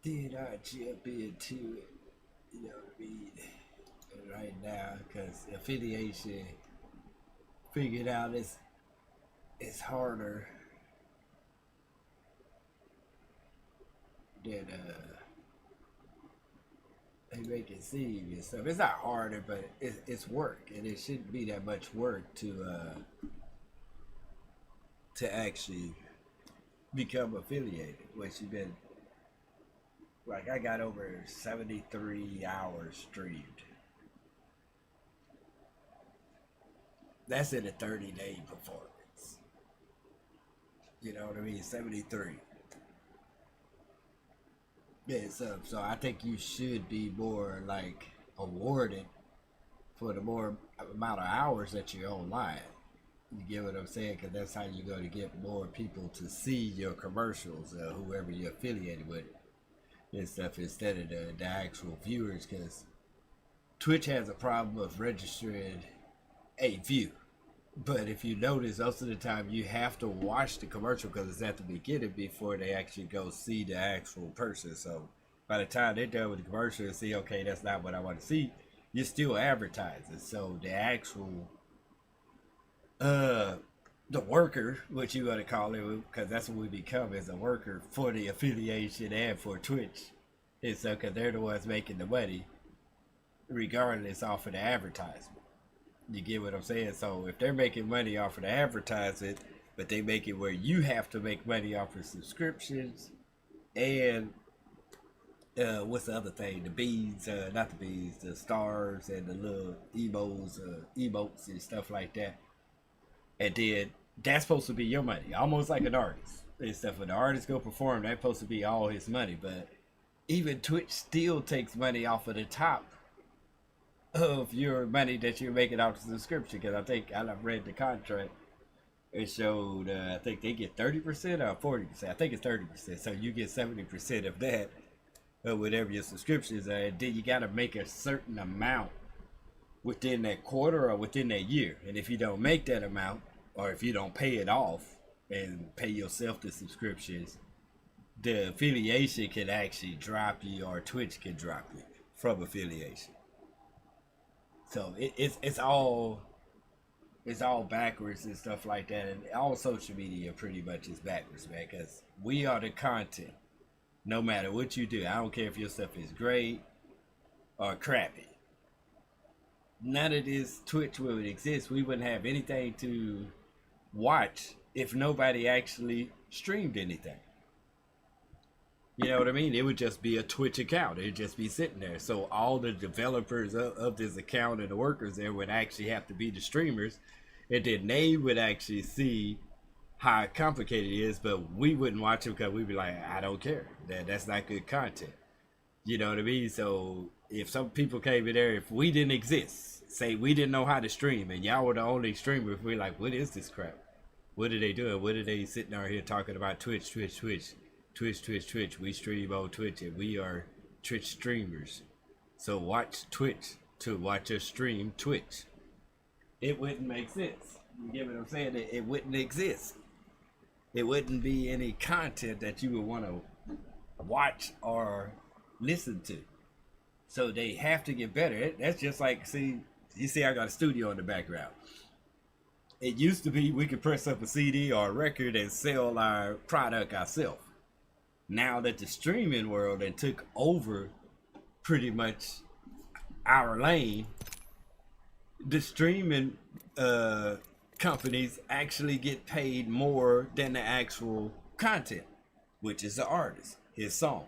then I jump into it. You know what I mean? And right now, because affiliation, figured out it's harder than they make it seem and stuff. It's not harder, but it's work, and it shouldn't be that much work to actually become affiliated. Which you've been like, I got over 73 hours streamed. That's in a 30-day performance. You know what I mean? 73. Yeah, so I think you should be more like awarded for the more amount of hours that you're online. You get what I'm saying? Because that's how you're going to get more people to see your commercials, whoever you're affiliated with and stuff, instead of the actual viewers. Because Twitch has a problem of registering a view. But if you notice, most of the time you have to watch the commercial because it's at the beginning before they actually go see the actual person. So by the time they're done with the commercial and see, okay, that's not what I want to see, you're still advertising. So the actual the worker, what you want to call it, because that's what we become, as a worker for the affiliation and for Twitch. And so, because they're the ones making the money, regardless off of the advertisement. You get what I'm saying? So if they're making money off of the advertisement, but they make it where you have to make money off of subscriptions and what's the other thing? The beads, not the beads, the stars and the little emotes and stuff like that. And then that's supposed to be your money, almost like an artist and stuff. When the artist go perform, that's supposed to be all his money. But even Twitch still takes money off of the top of your money that you're making off the subscription. Because I think I've read the contract. It showed I think they get 30% or 40%. I think it's 30%. So you get 70% of that. Whatever your subscriptions are, and then you got to make a certain amount within that quarter or within that year. And if you don't make that amount, or if you don't pay it off and pay yourself the subscriptions, the affiliation can actually drop you, or Twitch can drop you from affiliation. So it's all backwards and stuff like that, and all social media pretty much is backwards, man. Because we are the content. No matter what you do, I don't care if your stuff is great or crappy. None of this Twitch would exist. We wouldn't have anything to watch if nobody actually streamed anything. You know what I mean? It would just be a Twitch account. It would just be sitting there. So all the developers of this account and the workers there would actually have to be the streamers. And then they would actually see how complicated it is, but we wouldn't watch it because we'd be like, I don't care. That's not good content. You know what I mean? So if some people came in there, if we didn't exist, say we didn't know how to stream, and y'all were the only streamers, we're like, what is this crap? What are they doing? What are they sitting out here talking about? Twitch. We stream on Twitch, and we are Twitch streamers. So watch Twitch to watch us stream Twitch. It wouldn't make sense. You get what I'm saying? It wouldn't exist. It wouldn't be any content that you would want to watch or listen to. So they have to get better. That's just like, you see I got a studio in the background. It used to be we could press up a CD or a record and sell our product ourselves. Now that the streaming world and took over pretty much our lane, the streaming companies actually get paid more than the actual content, which is the artist, his song.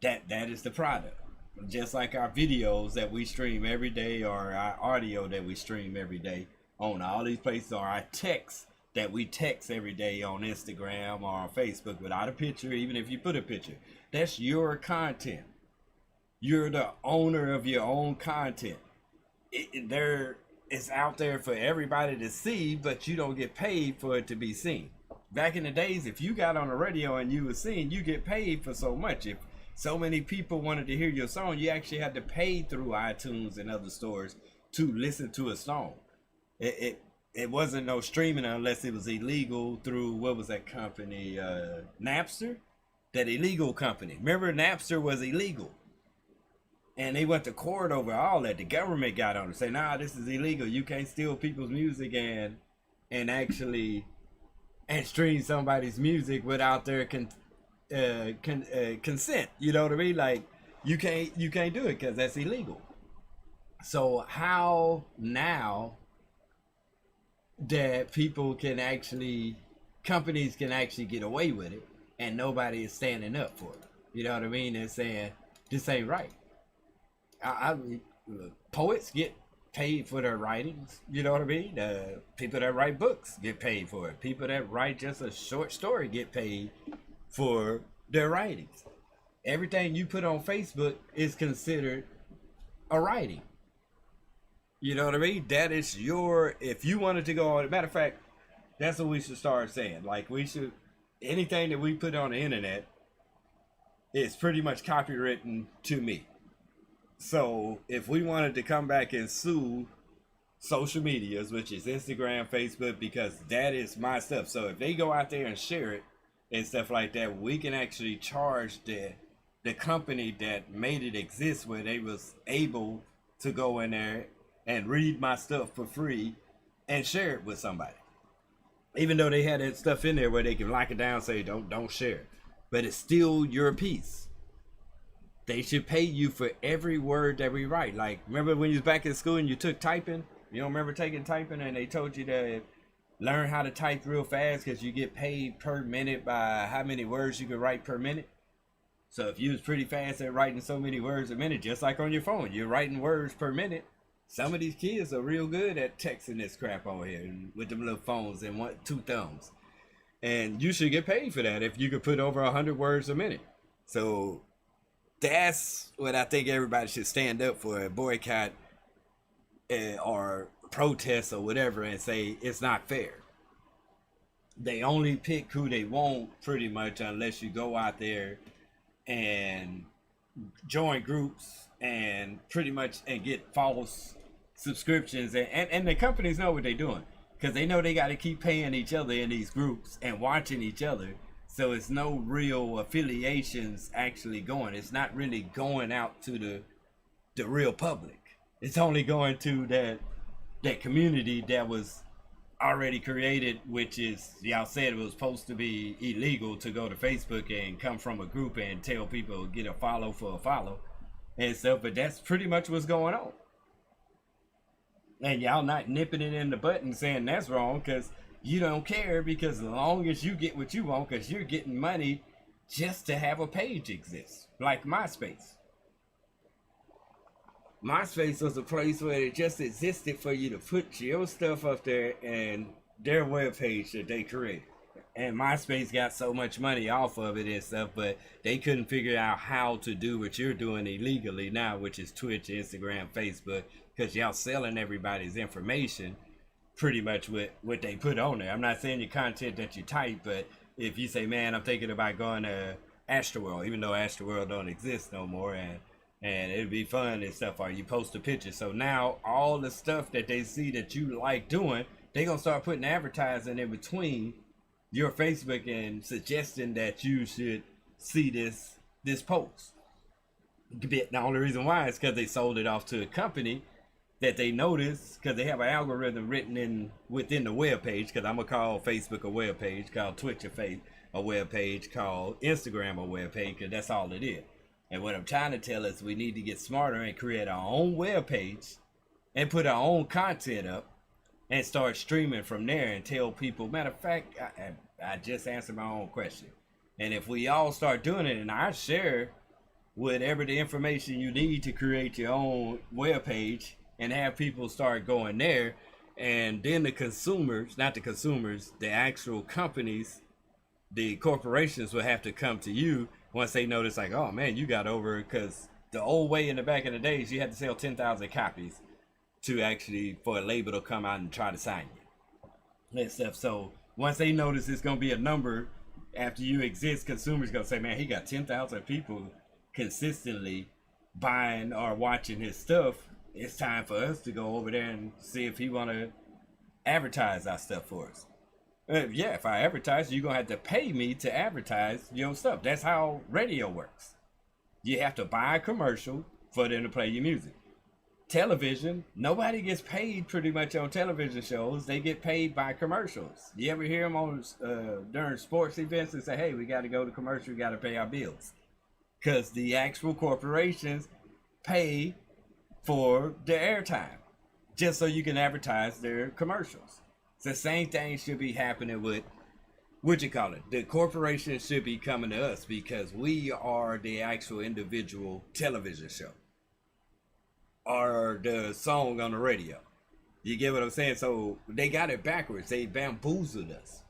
That is the product. Just like our videos that we stream every day, or our audio that we stream every day on all these places, or our text that we text every day on Instagram or on Facebook without a picture, even if you put a picture. That's your content. You're the owner of your own content. It's out there for everybody to see, but you don't get paid for it to be seen. Back in the days, if you got on the radio and you were seen, you get paid for so much. If so many people wanted to hear your song, you actually had to pay through iTunes and other stores to listen to a song. It wasn't no streaming unless it was illegal through, what was that company, Napster? That illegal company. Remember, Napster was illegal. And they went to court over all that. The government got on it, say, nah, this is illegal. You can't steal people's music and actually stream somebody's music without their consent. You know what I mean? Like, you can't do it because that's illegal. So how now that companies can actually get away with it and nobody is standing up for it? You know what I mean? They're saying this ain't right. Poets get paid for their writings, you know what I mean? People that write books get paid for it. People that write just a short story get paid for their writings. Everything you put on Facebook is considered a writing. You know what I mean? That is if you wanted to go on, matter of fact, that's what we should start saying. Like, anything that we put on the internet is pretty much copywritten to me. So if we wanted to come back and sue social medias, which is Instagram, Facebook, because that is my stuff. So if they go out there and share it and stuff like that, we can actually charge the company that made it exist, where they was able to go in there and read my stuff for free and share it with somebody. Even though they had that stuff in there where they can lock it down, say don't share it. But it's still your piece. They should pay you for every word that we write. Like, remember when you was back in school and you took typing? You don't remember taking typing and they told you that learn how to type real fast because you get paid per minute by how many words you can write per minute. So if you was pretty fast at writing so many words a minute, just like on your phone, you're writing words per minute. Some of these kids are real good at texting this crap over here with them little phones and 2 thumbs. And you should get paid for that if you could put over 100 words a minute. So that's what I think everybody should stand up for, a boycott or protest or whatever, and say it's not fair. They only pick who they want pretty much, unless you go out there and join groups and pretty much and get false subscriptions, and the companies know what they're doing, because they know they got to keep paying each other in these groups and watching each other. So it's no real affiliations actually going. It's not really going out to the real public. It's only going to that community that was already created, which is, y'all said it was supposed to be illegal to go to Facebook and come from a group and tell people get a follow for a follow and stuff, but that's pretty much what's going on. And y'all not nipping it in the butt and saying that's wrong, because you don't care, because as long as you get what you want, because you're getting money just to have a page exist, like MySpace. MySpace was a place where it just existed for you to put your stuff up there and their webpage that they created. And MySpace got so much money off of it and stuff, but they couldn't figure out how to do what you're doing illegally now, which is Twitch, Instagram, Facebook, because y'all selling everybody's information pretty much with what they put on there. I'm not saying your content that you type, but if you say, man, I'm thinking about going to Astroworld, even though Astroworld don't exist no more, and it'd be fun and stuff, or you post a picture. So now all the stuff that they see that you like doing, they gonna start putting advertising in between your Facebook and suggesting that you should see this post. The only reason why is because they sold it off to a company that they noticed, because they have an algorithm written within the web page, because I'm gonna call Facebook a web page, call Twitch a web page, call Instagram a web page, because that's all it is. And what I'm trying to tell us, we need to get smarter and create our own web page and put our own content up and start streaming from there and tell people. Matter of fact, I just answered my own question. And if we all start doing it, and I share whatever the information you need to create your own web page and have people start going there, and then the consumers, not the consumers, the actual companies, the corporations will have to come to you once they notice, like, oh man, you got over, because the old way in the back in the days, you had to sell 10,000 copies to actually, for a label to come out and try to sign you and stuff. So once they notice it's going to be a number after you exist, consumers going to say, man, he got 10,000 people consistently buying or watching his stuff. It's time for us to go over there and see if he want to advertise our stuff for us. Yeah, if I advertise, you're going to have to pay me to advertise your stuff. That's how radio works. You have to buy a commercial for them to play your music. Television, nobody gets paid pretty much on television shows. They get paid by commercials. You ever hear them on during sports events and say, hey, we got to go to commercial, we got to pay our bills? Because the actual corporations pay for the airtime just so you can advertise their commercials. It's the same thing should be happening with, the corporations should be coming to us, because we are the actual individual television show or the song on the radio. You get what I'm saying? So they got it backwards. They bamboozled us.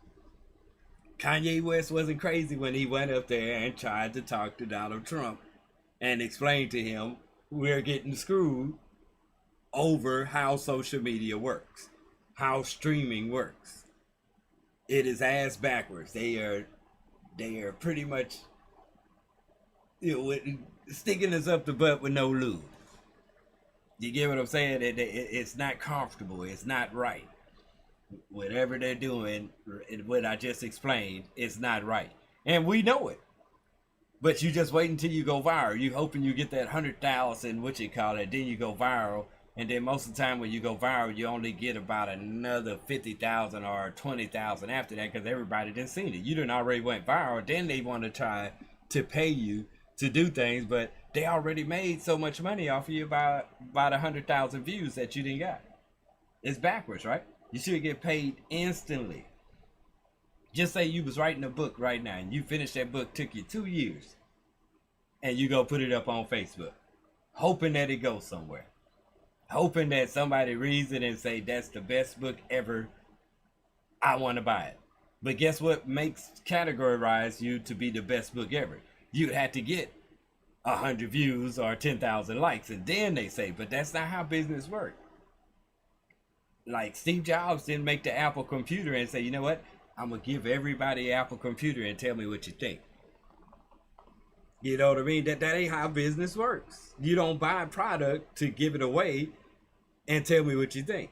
Kanye West wasn't crazy when he went up there and tried to talk to Donald Trump and explain to him we're getting screwed over how social media works, how streaming works. It is ass backwards. They are pretty much, sticking us up the butt with no lube. You get what I'm saying? It's not comfortable. It's not right. Whatever they're doing, what I just explained, it's not right. And we know it. But you just wait until you go viral. You hoping you get that 100,000, then you go viral. And then most of the time when you go viral, you only get about another 50,000 or 20,000 after that, because everybody done seen it. You done already went viral. Then they want to try to pay you to do things, but they already made so much money off of you by 100,000 views that you didn't got. It's backwards, right? You should get paid instantly. Just say you was writing a book right now and you finished that book, took you 2 years, and you go put it up on Facebook, hoping that it goes somewhere, hoping that somebody reads it and say, that's the best book ever, I want to buy it. But guess what makes categorize you to be the best book ever? You'd have to get 100 views or 10,000 likes, and then they say, but that's not how business works. Like Steve Jobs didn't make the Apple computer and say, you know what, I'm gonna give everybody an Apple computer and tell me what you think. You know what I mean? That ain't how business works. You don't buy a product to give it away and tell me what you think.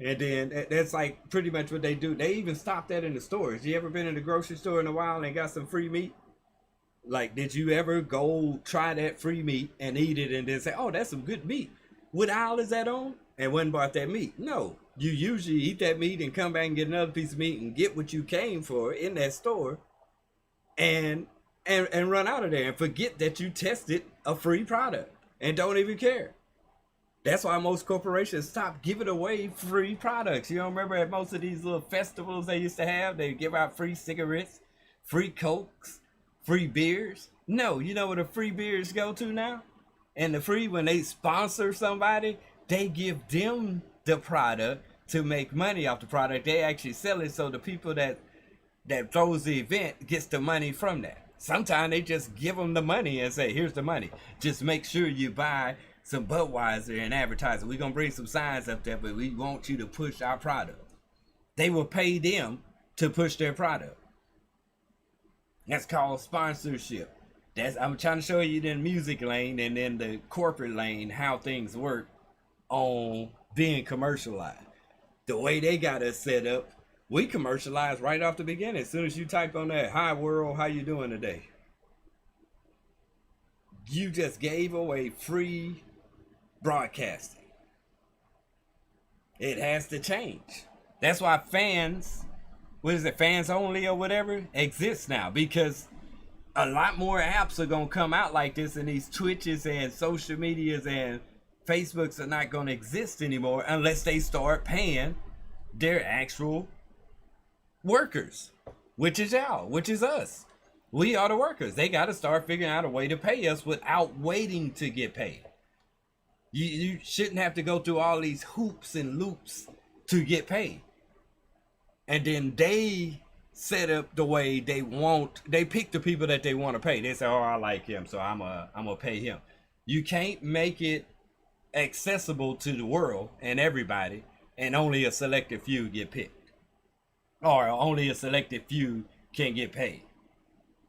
And then that's like pretty much what they do. They even stopped that in the stores. You ever been in the grocery store in a while and got some free meat? Like, did you ever go try that free meat and eat it and then say, oh, that's some good meat? What aisle is that on? And went and bought that meat. No, you usually eat that meat and come back and get another piece of meat and get what you came for in that store and run out of there and forget that you tested a free product and don't even care. That's why most corporations stop giving away free products. You don't remember at most of these little festivals they used to have, they give out free cigarettes, free Cokes, free beers. No, you know where the free beers go to now? And the free, when they sponsor somebody, they give them the product to make money off the product. They actually sell it so the people that throws the event gets the money from that. Sometimes they just give them the money and say, here's the money. Just make sure you buy some Budweiser and advertise it. We're going to bring some signs up there, but we want you to push our product. They will pay them to push their product. That's called sponsorship. I'm trying to show you in the music lane and in the corporate lane how things work on being commercialized. The way they got us set up, we commercialized right off the beginning. As soon as you type on that, hi world, how you doing today? You just gave away free broadcasting. It has to change. That's why fans, fans only or whatever, exists now, because a lot more apps are gonna come out like this, and these Twitches and social medias and Facebooks are not gonna exist anymore unless they start paying their actual workers, which is y'all, which is us. We are the workers. They got to start figuring out a way to pay us without waiting to get paid. You shouldn't have to go through all these hoops and loops to get paid. And then they set up the way they want. They pick the people that they want to pay. They say, oh, I like him, so I'm gonna pay him. You can't make it accessible to the world and everybody, and only a selected few get picked, or only a selected few can get paid.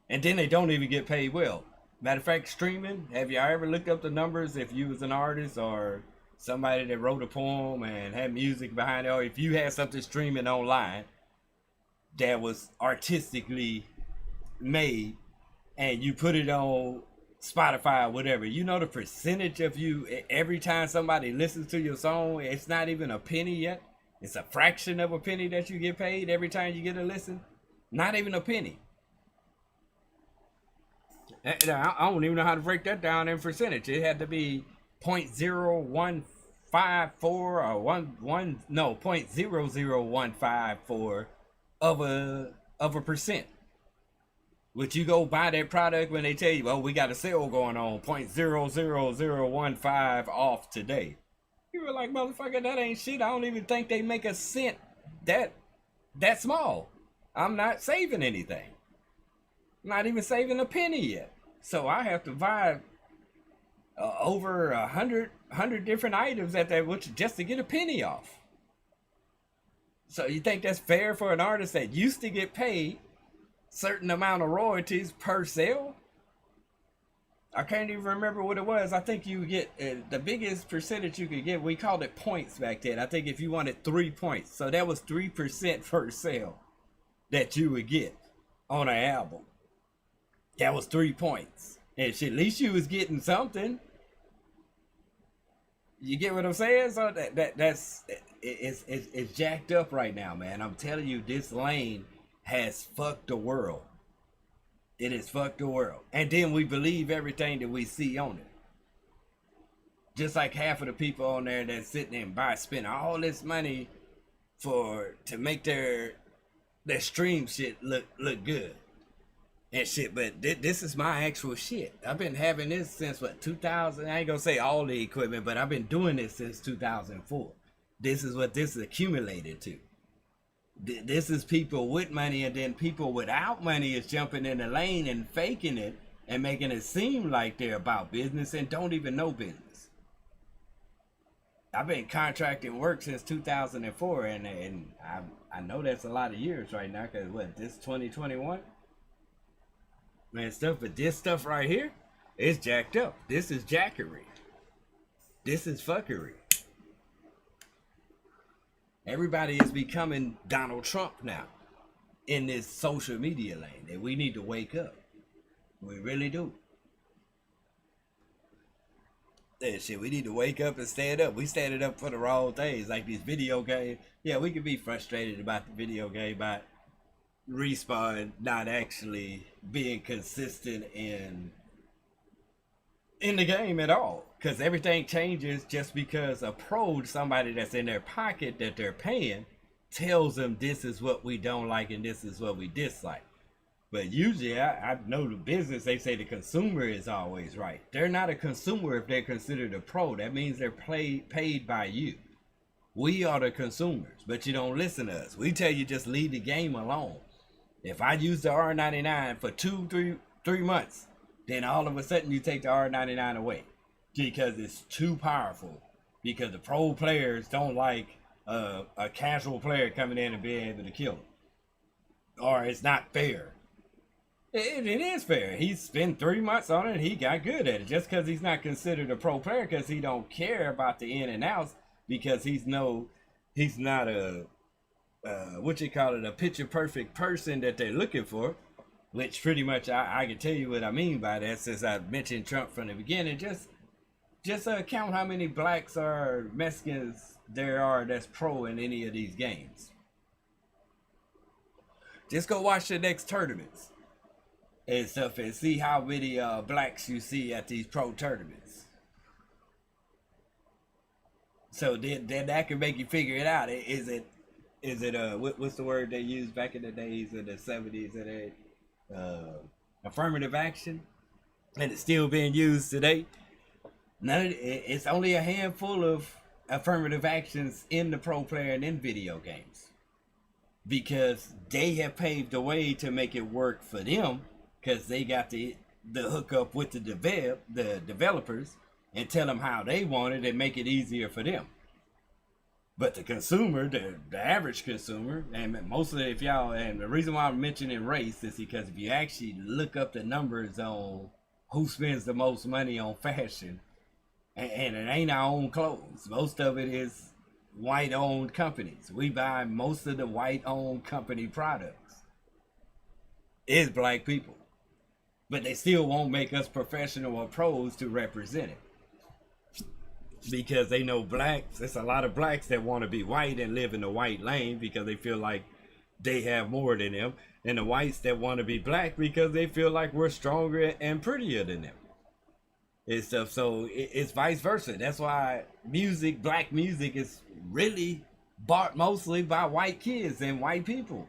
And then they don't even get paid well. Matter of fact, streaming, have you ever looked up the numbers if you was an artist or somebody that wrote a poem and had music behind it, or if you had something streaming online that was artistically made and you put it on Spotify or whatever, you know the percentage of you, every time somebody listens to your song, it's not even a penny yet. It's a fraction of a penny that you get paid every time you get a listen. Not even a penny. I don't even know how to break that down in percentage. It had to be 0.0154 or 0.0015 of a percent. Would you go buy that product when they tell you, well, we got a sale going on, 0.00015 off today? You were like, motherfucker, that ain't shit. I don't even think they make a cent that small. I'm not saving anything. Not even saving a penny yet. So I have to buy over 100 different items at that, which just to get a penny off. So you think that's fair for an artist that used to get paid certain amount of royalties per sale? I can't even remember what it was. I think you get the biggest percentage you could get. We called it points back then. I think if you wanted 3 points, so that was 3% per sale that you would get on an album. That was 3 points. And shit, at least you was getting something. You get what I'm saying? So it's jacked up right now, man. I'm telling you, this lane has fucked the world. It has fucked the world. And then we believe everything that we see on it. Just like half of the people on there that's sitting there and spending all this money to make their stream shit look good and shit. But this is my actual shit. I've been having this since what, 2000. I ain't gonna say all the equipment, but I've been doing this since 2004. This is what this is accumulated to. This is people with money, and then people without money is jumping in the lane and faking it and making it seem like they're about business and don't even know business. I've been contracting work since 2004, and I know that's a lot of years right now, because what, this 2021? Man, stuff, but this stuff right here is jacked up. This is jackery. This is fuckery. Everybody is becoming Donald Trump now in this social media lane, and we need to wake up. We really do. That shit, we need to wake up and stand up. We standing up for the wrong things, like these video games. Yeah, we could be frustrated about the video game, about Respawn not actually being consistent in the game at all, because everything changes just because a pro, somebody that's in their pocket that they're paying, tells them this is what we don't like and this is what we dislike. But usually I know the business, they say the consumer is always right. They're not a consumer if they're considered a pro. That means they're paid by you. We are the consumers, but you don't listen to us. We tell you just leave the game alone. If I use the R99 for 3 months, then all of a sudden you take the R99 away because it's too powerful, because the pro players don't like a casual player coming in and being able to kill them, or it's not fair. It is fair. He spent 3 months on it and he got good at it. Just because he's not considered a pro player, because he don't care about the in and outs, because he's not a a picture perfect person that they're looking for. Which pretty much I can tell you what I mean by that, since I mentioned Trump from the beginning. Just count how many blacks or Mexicans there are that's pro in any of these games. Just go watch the next tournaments and stuff and see how many blacks you see at these pro tournaments. So then that can make you figure it out. Is it what's the word they used back in the days in the 70s and affirmative action, and it's still being used today? It's only a handful of affirmative actions in the pro player and in video games, because they have paved the way to make it work for them, because they got the hookup with the developers and tell them how they want it and make it easier for them. But the consumer, the average consumer, and mostly if y'all, and the reason why I'm mentioning race is because if you actually look up the numbers on who spends the most money on fashion, and it ain't our own clothes, most of it is white-owned companies. We buy most of the white-owned company products. It's black people. But they still won't make us professional or pros to represent it, because they know blacks, there's a lot of blacks that want to be white and live in the white lane because they feel like they have more than them, and the whites that want to be black because they feel like we're stronger and prettier than them and stuff. So it's vice versa. That's why black music is really bought mostly by white kids and white people.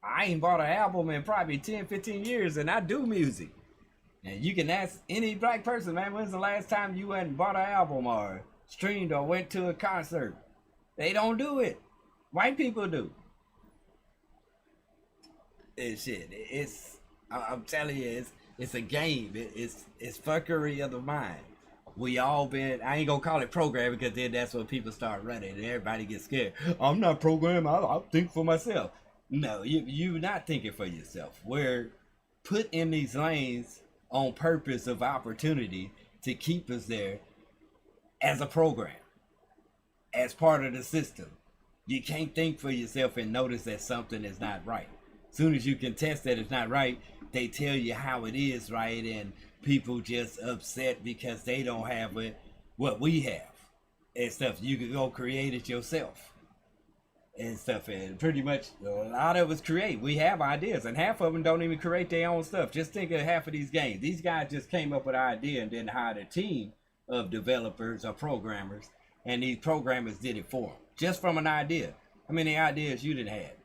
I ain't bought an album in probably 10-15 years, and I do music. And you can ask any black person, man, when's the last time you went and bought an album or streamed or went to a concert? They don't do it. White people do. It's shit. I'm telling you, it's a game. It's fuckery of the mind. We all been, I ain't gonna call it programming, because then that's when people start running and everybody gets scared. I'm not programmed, I'll think for myself. No, you're not thinking for yourself. We're put in these lanes on purpose of opportunity to keep us there as a program, as part of the system. You can't think for yourself and notice that something is not right. As soon as you contest that it's not right, they tell you how it is right, and people just upset because they don't have what we have and stuff. You can go create it yourself and stuff, and pretty much a lot of us create. We have ideas, and half of them don't even create their own stuff. Just think of half of these games. These guys just came up with an idea and then hired a team of developers or programmers, and these programmers did it for them. just from an idea. How many ideas you didn't have?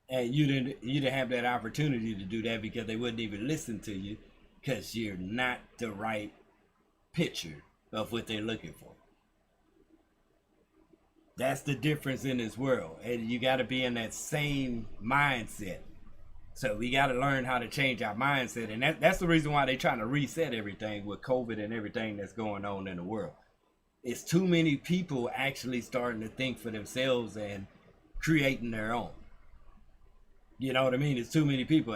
And you didn't have that opportunity to do that because they wouldn't even listen to you because you're not the right picture of what they're looking for. That's the difference in this world. And you got to be in that same mindset. So we got to learn how to change our mindset. And that's the reason why they're trying to reset everything with COVID and everything that's going on in the world. It's too many people actually starting to think for themselves and creating their own. You know what I mean? It's too many people.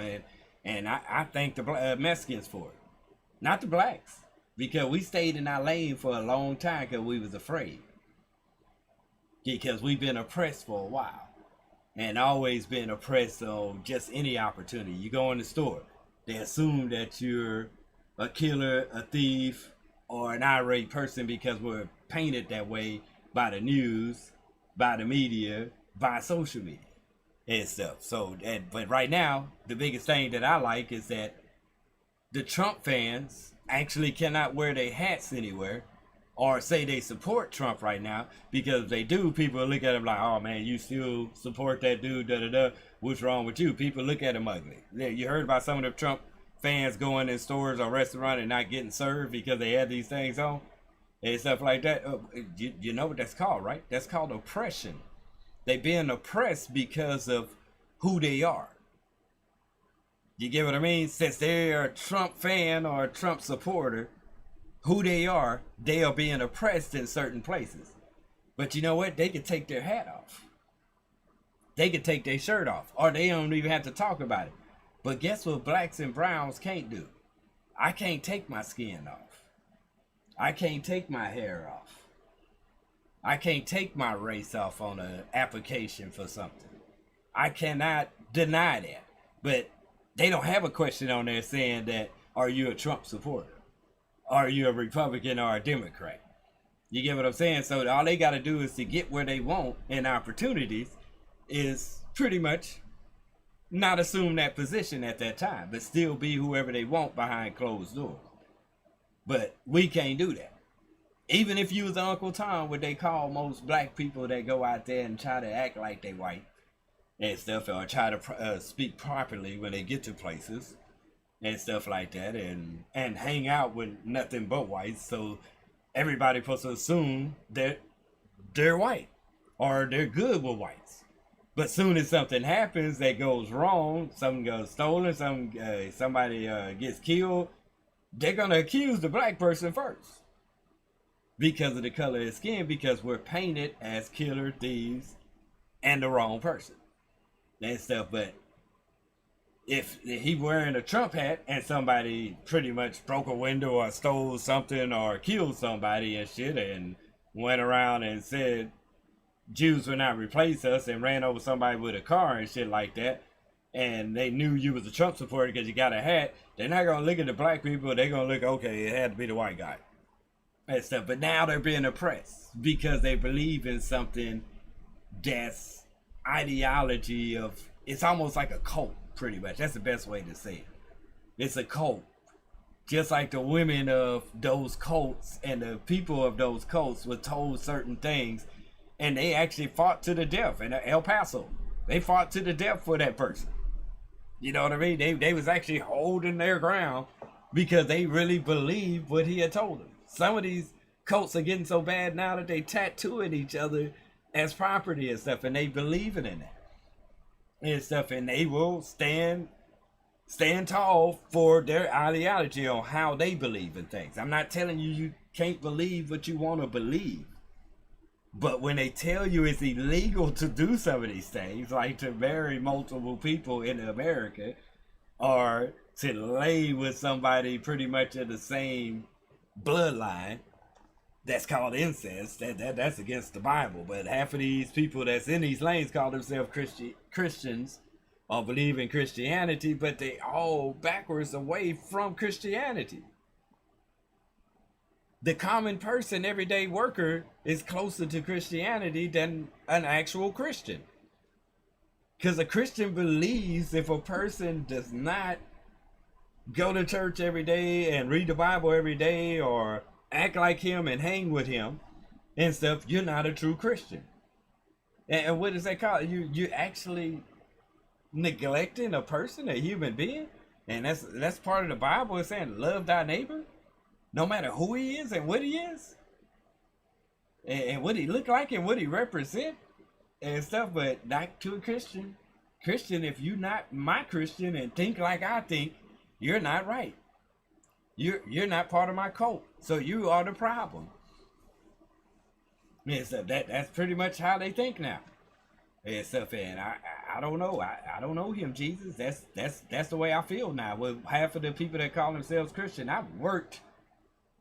And I thank the Mexicans for it. Not the blacks. Because we stayed in our lane for a long time because we was afraid. Because we've been oppressed for a while. And always been oppressed on just any opportunity. You go in the store. They assume that you're a killer, a thief, or an irate person because we're painted that way by the news, by the media, by social media and stuff. So, but right now, the biggest thing that I like is that the Trump fans actually cannot wear their hats anywhere or say they support Trump right now, because if they do, people look at him like, oh man, you still support that dude, da-da-da, what's wrong with you? People look at him ugly. You heard about some of the Trump fans going in stores or restaurants and not getting served because they had these things on and stuff like that. You know what that's called, right? That's called oppression. They being oppressed because of who they are. You get what I mean? Since they're a Trump fan or a Trump supporter, who they are being oppressed in certain places. But you know what? They could take their hat off. They could take their shirt off, or they don't even have to talk about it. But guess what blacks and browns can't do? I can't take my skin off. I can't take my hair off. I can't take my race off on an application for something. I cannot deny that. But they don't have a question on there saying that, are you a Trump supporter? Are you a Republican or a Democrat? You get what I'm saying? So all they got to do is to get where they want and opportunities is pretty much not assume that position at that time, but still be whoever they want behind closed doors. But we can't do that. Even if you was Uncle Tom, what they call most black people that go out there and try to act like they white and stuff, or try to speak properly when they get to places and stuff like that, and hang out with nothing but whites, so everybody supposed to assume that they're white or they're good with whites. But soon as something happens that goes wrong, something goes stolen, somebody gets killed, they're gonna accuse the black person first because of the color of his skin, because we're painted as killer, thieves, and the wrong person and stuff. But if he wearing a Trump hat and somebody pretty much broke a window or stole something or killed somebody and shit and went around and said Jews will not replace us and ran over somebody with a car and shit like that, and they knew you was a Trump supporter because you got a hat, they're not going to look at the black people. They're going to look, okay, it had to be the white guy and stuff. But now they're being oppressed because they believe in something that's ideology of, it's almost like a cult. Pretty much, that's the best way to say it. It's a cult. Just like the women of those cults and the people of those cults were told certain things, and they actually fought to the death. In El Paso, they fought to the death for that person. You know what I mean? They was actually holding their ground because they really believed what he had told them. Some of these cults are getting so bad now that they tattooing each other as property and stuff, and they believing in that and stuff, and they will stand tall for their ideology on how they believe in things. I'm not telling you you can't believe what you want to believe, but when they tell you it's illegal to do some of these things, like to marry multiple people in America, or to lay with somebody pretty much of the same bloodline, that's called incest. That's against the Bible. But half of these people that's in these lanes call themselves Christians or believe in Christianity, but they all backwards away from Christianity. The common person, everyday worker, is closer to Christianity than an actual Christian. Because a Christian believes if a person does not go to church every day and read the Bible every day or act like him and hang with him and stuff, you're not a true Christian. And what does that call you actually neglecting a person, a human being? And that's part of the Bible. It's saying love thy neighbor, no matter who he is and what he is, and what he look like and what he represent and stuff. But not to a Christian. Christian, if you're not my Christian and think like I think, you're not right. You're not part of my cult, so you are the problem. And so that's pretty much how they think now. And stuff, and I don't know. I don't know him, Jesus. That's the way I feel now. With half of the people that call themselves Christian, I've worked,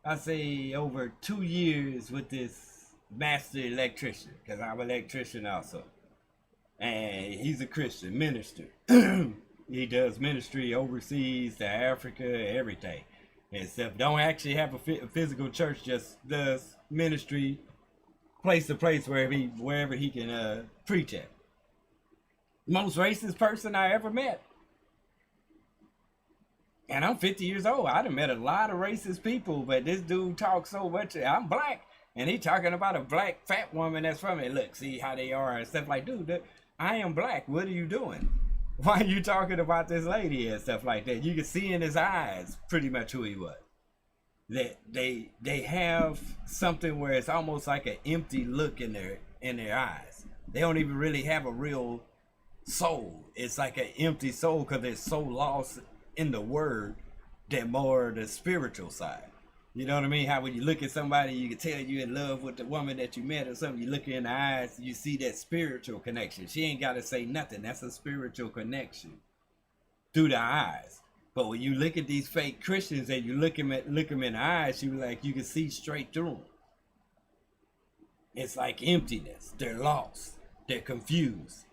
I say, over 2 years with this master electrician, because I'm an electrician also. And he's a Christian minister. He does ministry overseas to Africa, everything. And stuff. Don't actually have a physical church, just does ministry place to place wherever he can preach at. Most racist person I ever met. And I'm 50 years old. I done met a lot of racist people, but this dude talks so much. I'm black, and he talking about a black fat woman that's from it. Look, see how they are and stuff like, dude, I am black. What are you doing? Why are you talking about this lady and stuff like that? You can see in his eyes pretty much who he was. That they have something where it's almost like an empty look in their eyes. They don't even really have a real soul. It's like an empty soul because they're so lost in the word than more the spiritual side. You know what I mean? How when you look at somebody, you can tell you're in love with the woman that you met or something. You look in the eyes, you see that spiritual connection. She ain't got to say nothing. That's a spiritual connection through the eyes. But when you look at these fake Christians and you look them in the eyes, you can see straight through them. It's like emptiness. They're lost. They're confused.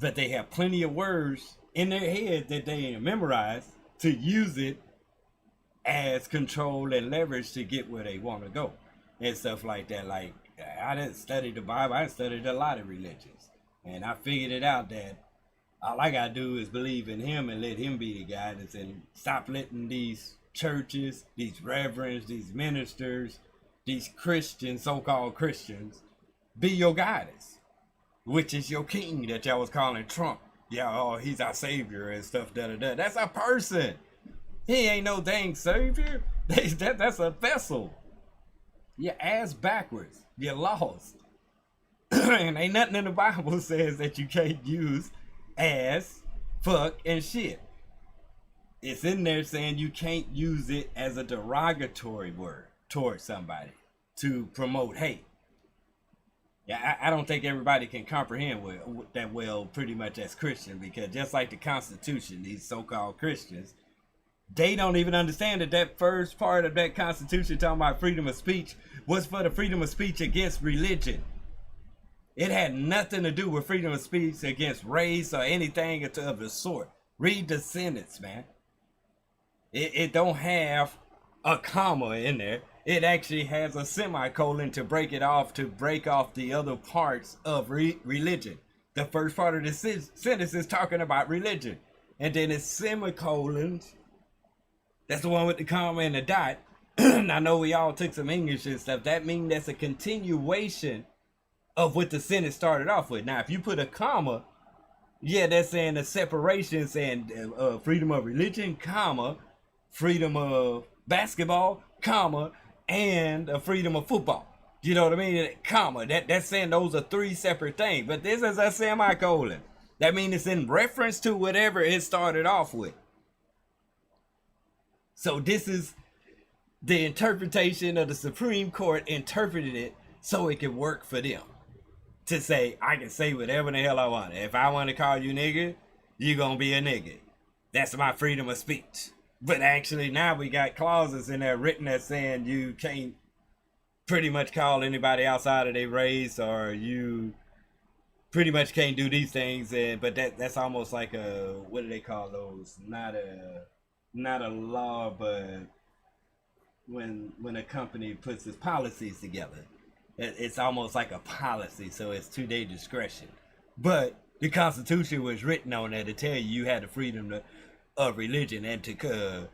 But they have plenty of words in their head that they memorize to use it as control and leverage to get where they want to go and stuff like that. Like, I didn't study the Bible. I studied a lot of religions, and I figured it out that all I gotta do is believe in him and let him be the guidance, and stop letting these churches, these reverends, these ministers, these Christians, so-called Christians, be your guidance, which is your king that y'all was calling Trump. Yeah, oh, he's our savior and stuff, da-da-da. That's a person. He ain't no dang savior. That's a vessel. Your ass backwards. You're lost. And ain't nothing in the Bible says that you can't use ass, fuck, and shit. It's in there saying you can't use it as a derogatory word towards somebody to promote hate. Yeah, I don't think everybody can comprehend that well pretty much as Christian, because just like the Constitution, these so-called Christians, they don't even understand that first part of that Constitution talking about freedom of speech was for the freedom of speech against religion. It had nothing to do with freedom of speech against race or anything of the sort. Read the sentence, man. It don't have a comma in there. It actually has a semicolon to break it off, to break off the other parts of religion. The first part of the sentence is talking about religion. And then it's semicolons. That's the one with the comma and the dot. I know we all took some English and stuff. That means that's a continuation of what the sentence started off with. Now, if you put a comma, yeah, that's saying a separation, saying freedom of religion, comma, freedom of basketball, comma, and a freedom of football. You know what I mean? Comma. That's saying those are three separate things. But this is a semicolon. That means it's in reference to whatever it started off with. So this is the interpretation of the Supreme Court interpreted it so it could work for them. To say, I can say whatever the hell I want. If I want to call you nigger, you gonna be a nigger. That's my freedom of speech. But actually now we got clauses in there written that saying you can't pretty much call anybody outside of their race, or you pretty much can't do these things. But that's almost like a, what do they call those? Not a law, but when a company puts its policies together, it's almost like a policy, so it's to their discretion. But the Constitution was written on there to tell you had the freedom of religion and to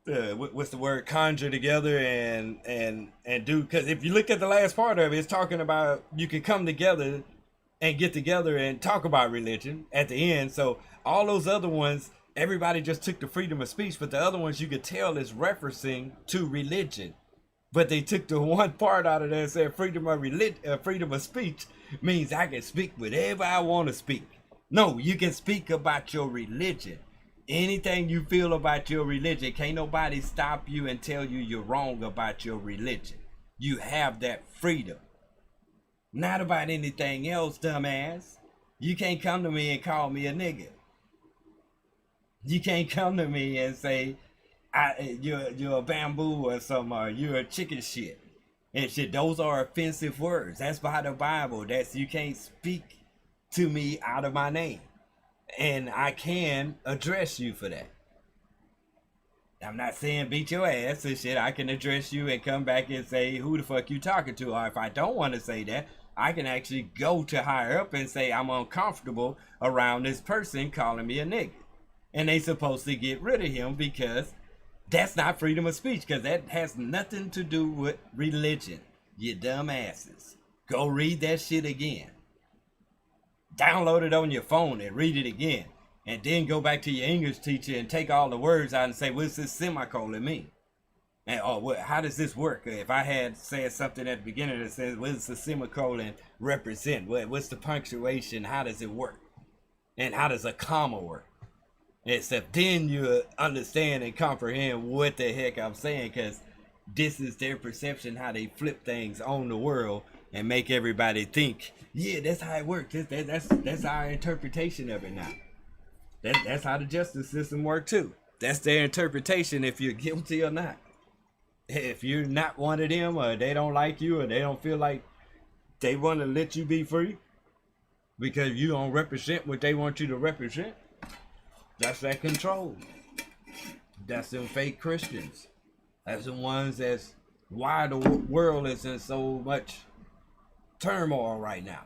what's the word, conjure together and do, because if you look at the last part of it, it's talking about you can come together and get together and talk about religion at the end. So all those other ones, everybody just took the freedom of speech, but the other ones you could tell is referencing to religion. But they took the one part out of there and said freedom of speech means I can speak whatever I want to speak. No, you can speak about your religion. Anything you feel about your religion, can't nobody stop you and tell you you're wrong about your religion. You have that freedom. Not about anything else, dumbass. You can't come to me and call me a nigga. You can't come to me and say, you're a bamboo or something, or you're a chicken shit and shit. Those are offensive words. That's by the Bible. That's, you can't speak to me out of my name, and I can address you for that. I'm not saying beat your ass and shit. I can address you and come back and say who the fuck you talking to, or if I don't want to say that, I can actually go to higher up and say I'm uncomfortable around this person calling me a nigga, and they supposed to get rid of him because that's not freedom of speech, because that has nothing to do with religion. You dumbasses. Go read that shit again. Download it on your phone and read it again. And then go back to your English teacher and take all the words out and say, what's this semicolon mean? And how does this work? If I had said something at the beginning that says, what does the semicolon represent? What's the punctuation? How does it work? And how does a comma work? Except then you understand and comprehend what the heck I'm saying, because this is their perception, how they flip things on the world and make everybody think, yeah, that's how it works. That's our interpretation of it now. That's how the justice system works too. That's their interpretation if you're guilty or not. If you're not one of them, or they don't like you, or they don't feel like they want to let you be free because you don't represent what they want you to represent, that's that control. That's them fake Christians. That's the ones that's why the world is in so much turmoil right now.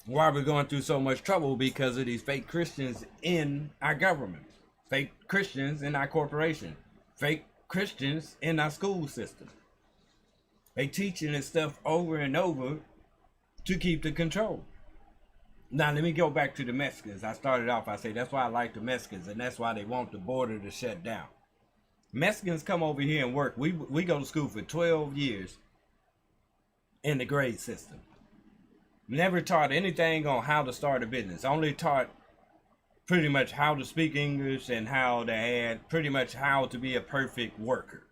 Why we're going through so much trouble, because of these fake Christians in our government, fake Christians in our corporation, fake Christians in our school system. They teaching this stuff over and over to keep the control. Now, let me go back to the Mexicans. I started off, I say that's why I like the Mexicans, and that's why they want the border to shut down. Mexicans come over here and work. We go to school for 12 years in the grade system. Never taught anything on how to start a business. Only taught pretty much how to speak English and how to add, pretty much how to be a perfect worker.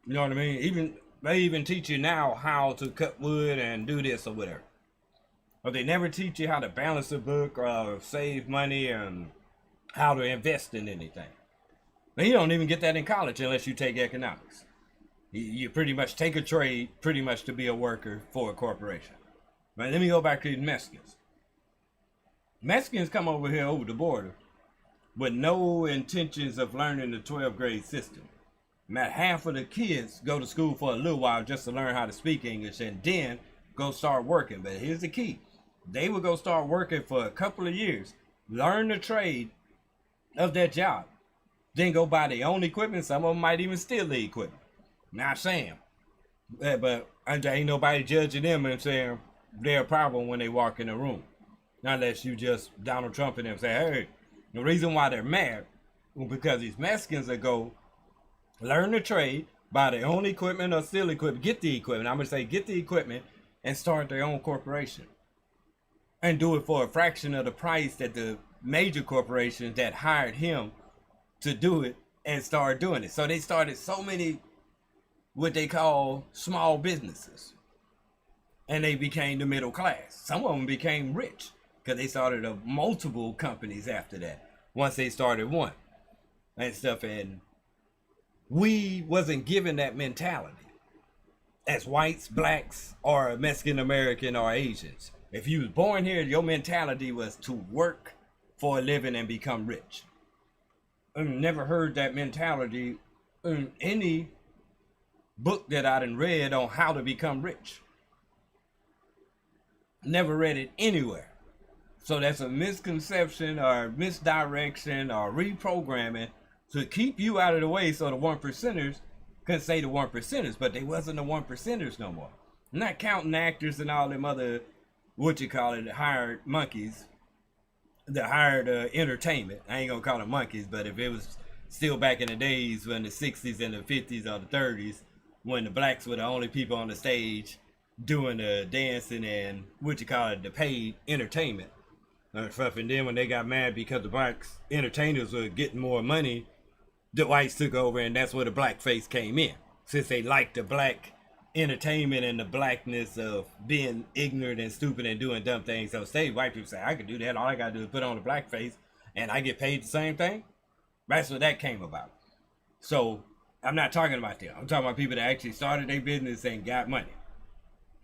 You know what I mean? They even teach you now how to cut wood and do this or whatever. But they never teach you how to balance a book or save money and how to invest in anything. But you don't even get that in college unless you take economics. You pretty much take a trade pretty much to be a worker for a corporation. But let me go back to the Mexicans. Mexicans come over here over the border with no intentions of learning the 12th grade system. About half of the kids go to school for a little while just to learn how to speak English and then go start working. But here's the key. They would go start working for a couple of years, learn the trade of that job, then go buy their own equipment. Some of them might even steal the equipment. Not saying, but ain't nobody judging them and saying they're a problem when they walk in the room. Not unless you just Donald Trump and them say, hey, the reason why they're mad is because these Mexicans that go learn the trade, buy their own equipment or steal equipment, get the equipment. I'm going to say get the equipment and start their own corporation. And do it for a fraction of the price that the major corporations that hired him to do it and start doing it. So they started so many what they call small businesses. And they became the middle class. Some of them became rich because they started multiple companies after that. Once they started one and stuff. And we wasn't given that mentality as whites, blacks, or Mexican American or Asians. If you was born here, your mentality was to work for a living and become rich. I've never heard that mentality in any book that I done read on how to become rich. Never read it anywhere. So that's a misconception or misdirection or reprogramming to keep you out of the way so the one percenters can say the one percenters, but they wasn't the one percenters no more. I'm not counting actors and all them other, hired monkeys, the hired entertainment. I ain't gonna call them monkeys, but if it was still back in the days when the 60s and the 50s or the 30s, when the blacks were the only people on the stage doing the dancing and the paid entertainment and stuff. And then when they got mad because the blacks entertainers were getting more money, the whites took over, and that's where the blackface came in. Since they liked the black entertainment and the blackness of being ignorant and stupid and doing dumb things on stage, white people say, I can do that. All I gotta do is put on the blackface and I get paid the same thing. That's what that came about. So I'm not talking about them. I'm talking about people that actually started their business and got money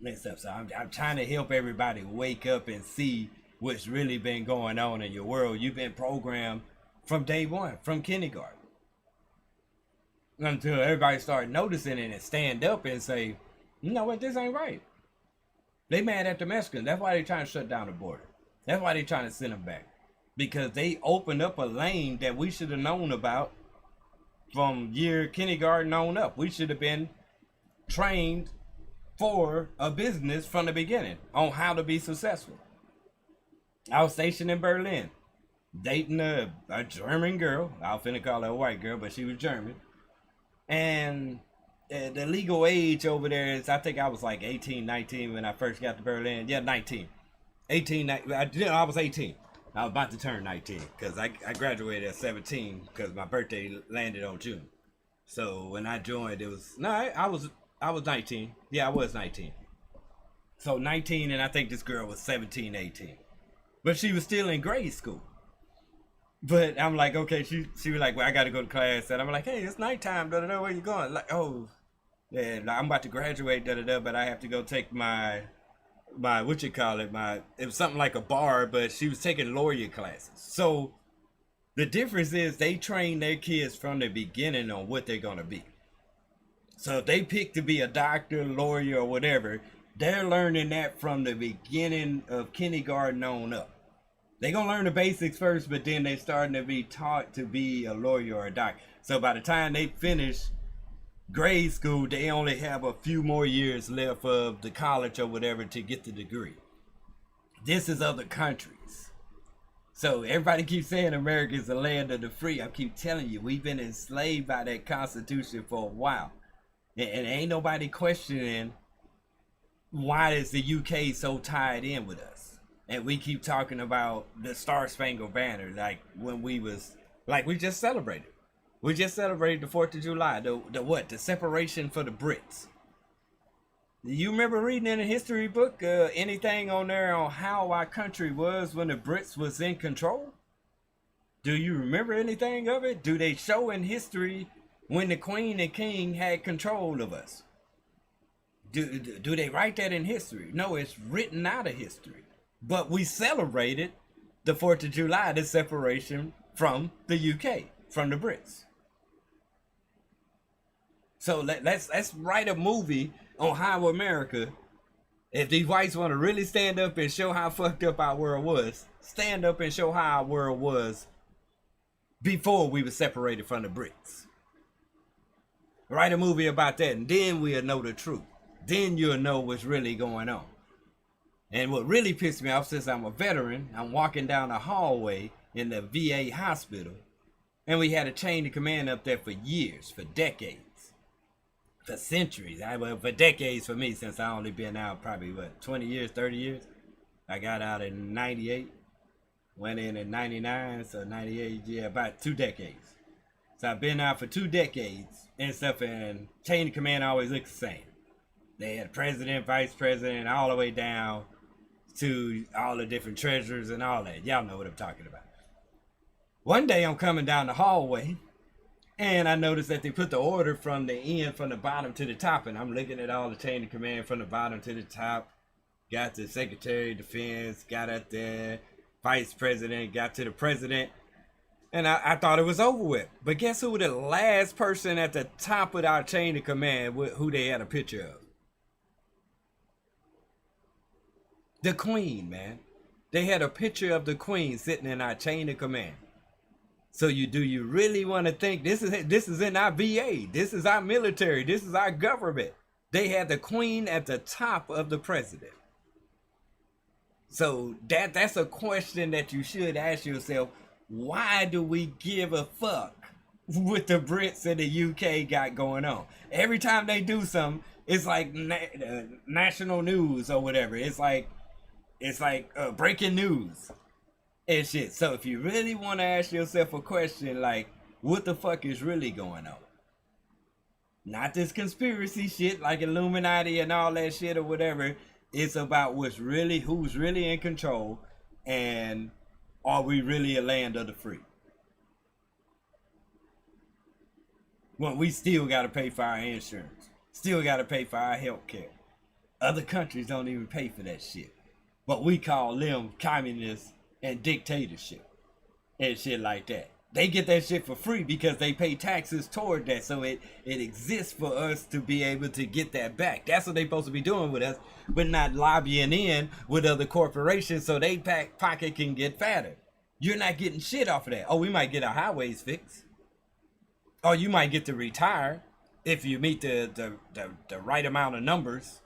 and stuff. So I'm trying to help everybody wake up and see what's really been going on in your world. You've been programmed from day one, from kindergarten, until everybody start noticing it and stand up and say, you know what, this ain't right. They mad at the Mexicans. That's why they trying to shut down the border. That's why they trying to send them back. Because they opened up a lane that we should have known about from year kindergarten on up. We should have been trained for a business from the beginning on how to be successful. I was stationed in Berlin, dating a German girl. I was finna call her a white girl, but she was German. And the legal age over there is, I think I was like 18, 19 when I first got to Berlin. Yeah, 19. 18, I was 18. I was about to turn 19 because I graduated at 17 because my birthday landed on June. So when I joined, it was, I was 19. Yeah, I was 19. So 19, and I think this girl was 17, 18. But she was still in grade school. But I'm like, okay, she was like, well, I got to go to class. And I'm like, hey, it's nighttime, da-da-da, where you going? Like, oh, yeah, I'm about to graduate, da-da-da, but I have to go take my it was something like a bar, but she was taking lawyer classes. So the difference is they train their kids from the beginning on what they're going to be. So if they pick to be a doctor, lawyer, or whatever, they're learning that from the beginning of kindergarten on up. They're going to learn the basics first, but then they're starting to be taught to be a lawyer or a doctor. So by the time they finish grade school, they only have a few more years left of the college or whatever to get the degree. This is other countries. So everybody keeps saying America is the land of the free. I keep telling you, we've been enslaved by that Constitution for a while. And ain't nobody questioning why is the UK so tied in with us. And we keep talking about the Star Spangled Banner, like when we just celebrated. We just celebrated the 4th of July, the separation for the Brits. Do you remember reading in a history book anything on there on how our country was when the Brits was in control? Do you remember anything of it? Do they show in history when the Queen and King had control of us? Do they write that in history? No, it's written out of history. But we celebrated the 4th of July, the separation from the UK, from the Brits. So let's write a movie on how America, if these whites want to really stand up and show how fucked up our world was, stand up and show how our world was before we were separated from the Brits. Write a movie about that, and then we'll know the truth. Then you'll know what's really going on. And what really pissed me off, since I'm a veteran, I'm walking down a hallway in the VA hospital, and we had a chain of command up there for years, for decades, for centuries. For decades for me, since I only been out probably, 20 years, 30 years? I got out in 98, went in 99, so 98, yeah, about 2 decades. So I've been out for 2 decades and stuff, and chain of command always looks the same. They had president, vice president, all the way down to all the different treasurers and all that. Y'all know what I'm talking about. One day I'm coming down the hallway, and I noticed that they put the order from the end, from the bottom to the top, and I'm looking at all the chain of command from the bottom to the top. Got the Secretary of Defense, got up there, Vice President, got to the President, and I thought it was over with. But guess who the last person at the top of our chain of command, who they had a picture of? The Queen, man. They had a picture of the Queen sitting in our chain of command. So do you really want to think this is in our VA? This is our military. This is our government. They had the queen at the top of the president. So that's a question that you should ask yourself. Why do we give a fuck what the Brits and the UK got going on? Every time they do something, it's like national news or whatever. It's like breaking news and shit. So if you really want to ask yourself a question like, what the fuck is really going on? Not this conspiracy shit like Illuminati and all that shit or whatever. It's about who's really in control, and are we really a land of the free? Well, we still got to pay for our insurance. Still got to pay for our health care. Other countries don't even pay for that shit. But we call them communists and dictatorship and shit like that. They get that shit for free because they pay taxes toward that. So it exists for us to be able to get that back. That's what they're supposed to be doing with us, but not lobbying in with other corporations so they pocket can get fatter. You're not getting shit off of that. Oh, we might get our highways fixed. Or you might get to retire if you meet the right amount of numbers.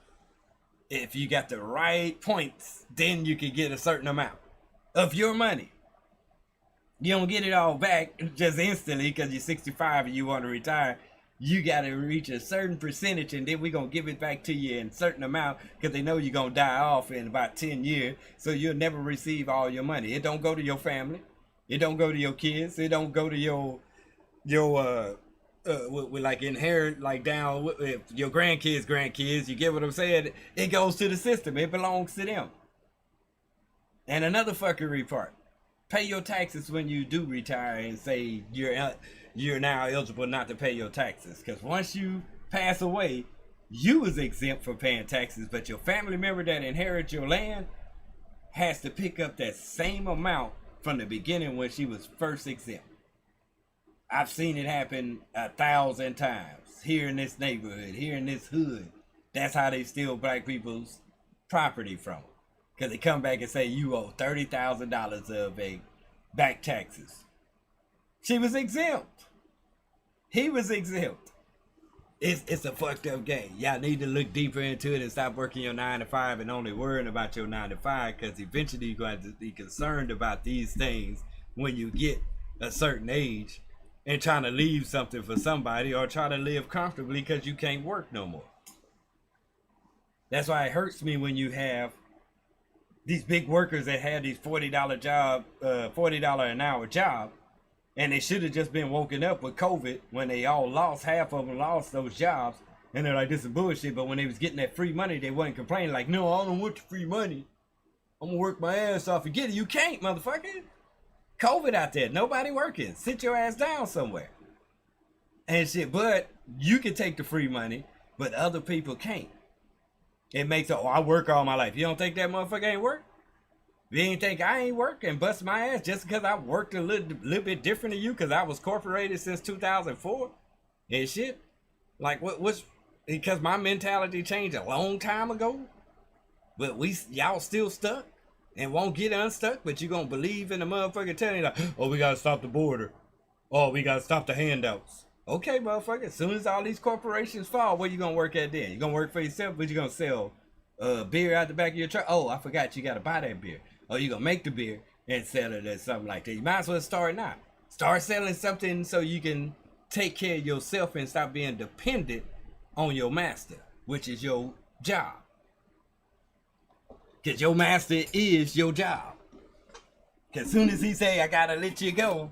If you got the right points, then you can get a certain amount of your money. You don't get it all back just instantly because you're 65 and you want to retire. You got to reach a certain percentage, and then we're going to give it back to you in a certain amount because they know you're going to die off in about 10 years. So you'll never receive all your money. It don't go to your family. It don't go to your kids. It don't go to your like inherit, like down with your grandkids. You get what I'm saying? It goes to the system. It belongs to them. And another fuckery part. Pay your taxes when you do retire and say you're now eligible not to pay your taxes. Because once you pass away, you was exempt from paying taxes, but your family member that inherits your land has to pick up that same amount from the beginning when she was first exempt. I've seen it happen 1,000 times here in this neighborhood, here in this hood. That's how they steal black people's property from them. Because they come back and say you owe $30,000 of a back taxes. She was exempt. He was exempt. It's a fucked up game. Y'all need to look deeper into it and stop working your 9 to 5 and only worrying about your 9 to 5, because eventually you're going to be concerned about these things when you get a certain age and trying to leave something for somebody or try to live comfortably because you can't work no more. That's why it hurts me when you have these big workers that had these $40 an hour job, and they should have just been woken up with COVID when they all lost, half of them lost those jobs, and they're like, this is bullshit. But when they was getting that free money, they wasn't complaining like, no, I don't want the free money. I'm gonna work my ass off and get it. You can't, motherfucker. COVID out there, nobody working. Sit your ass down somewhere and shit. But you can take the free money, but other people can't. It makes it, I work all my life. You don't think that motherfucker ain't work? You ain't think I ain't work and bust my ass just because I worked a little bit different than you because I was corporated since 2004 and shit? Like, what's, because my mentality changed a long time ago, but y'all still stuck and won't get unstuck, but you gonna believe in the motherfucker telling you like, oh, we gotta stop the border. Oh, we gotta stop the handouts. Okay, motherfucker, as soon as all these corporations fall, where you gonna work at then? You gonna work for yourself, but you gonna sell beer out the back of your truck? Oh, I forgot you gotta buy that beer. Oh, you gonna make the beer and sell it or something like that. You might as well start now. Start selling something so you can take care of yourself and stop being dependent on your master, which is your job. Because your master is your job. Because as soon as he say, I gotta let you go,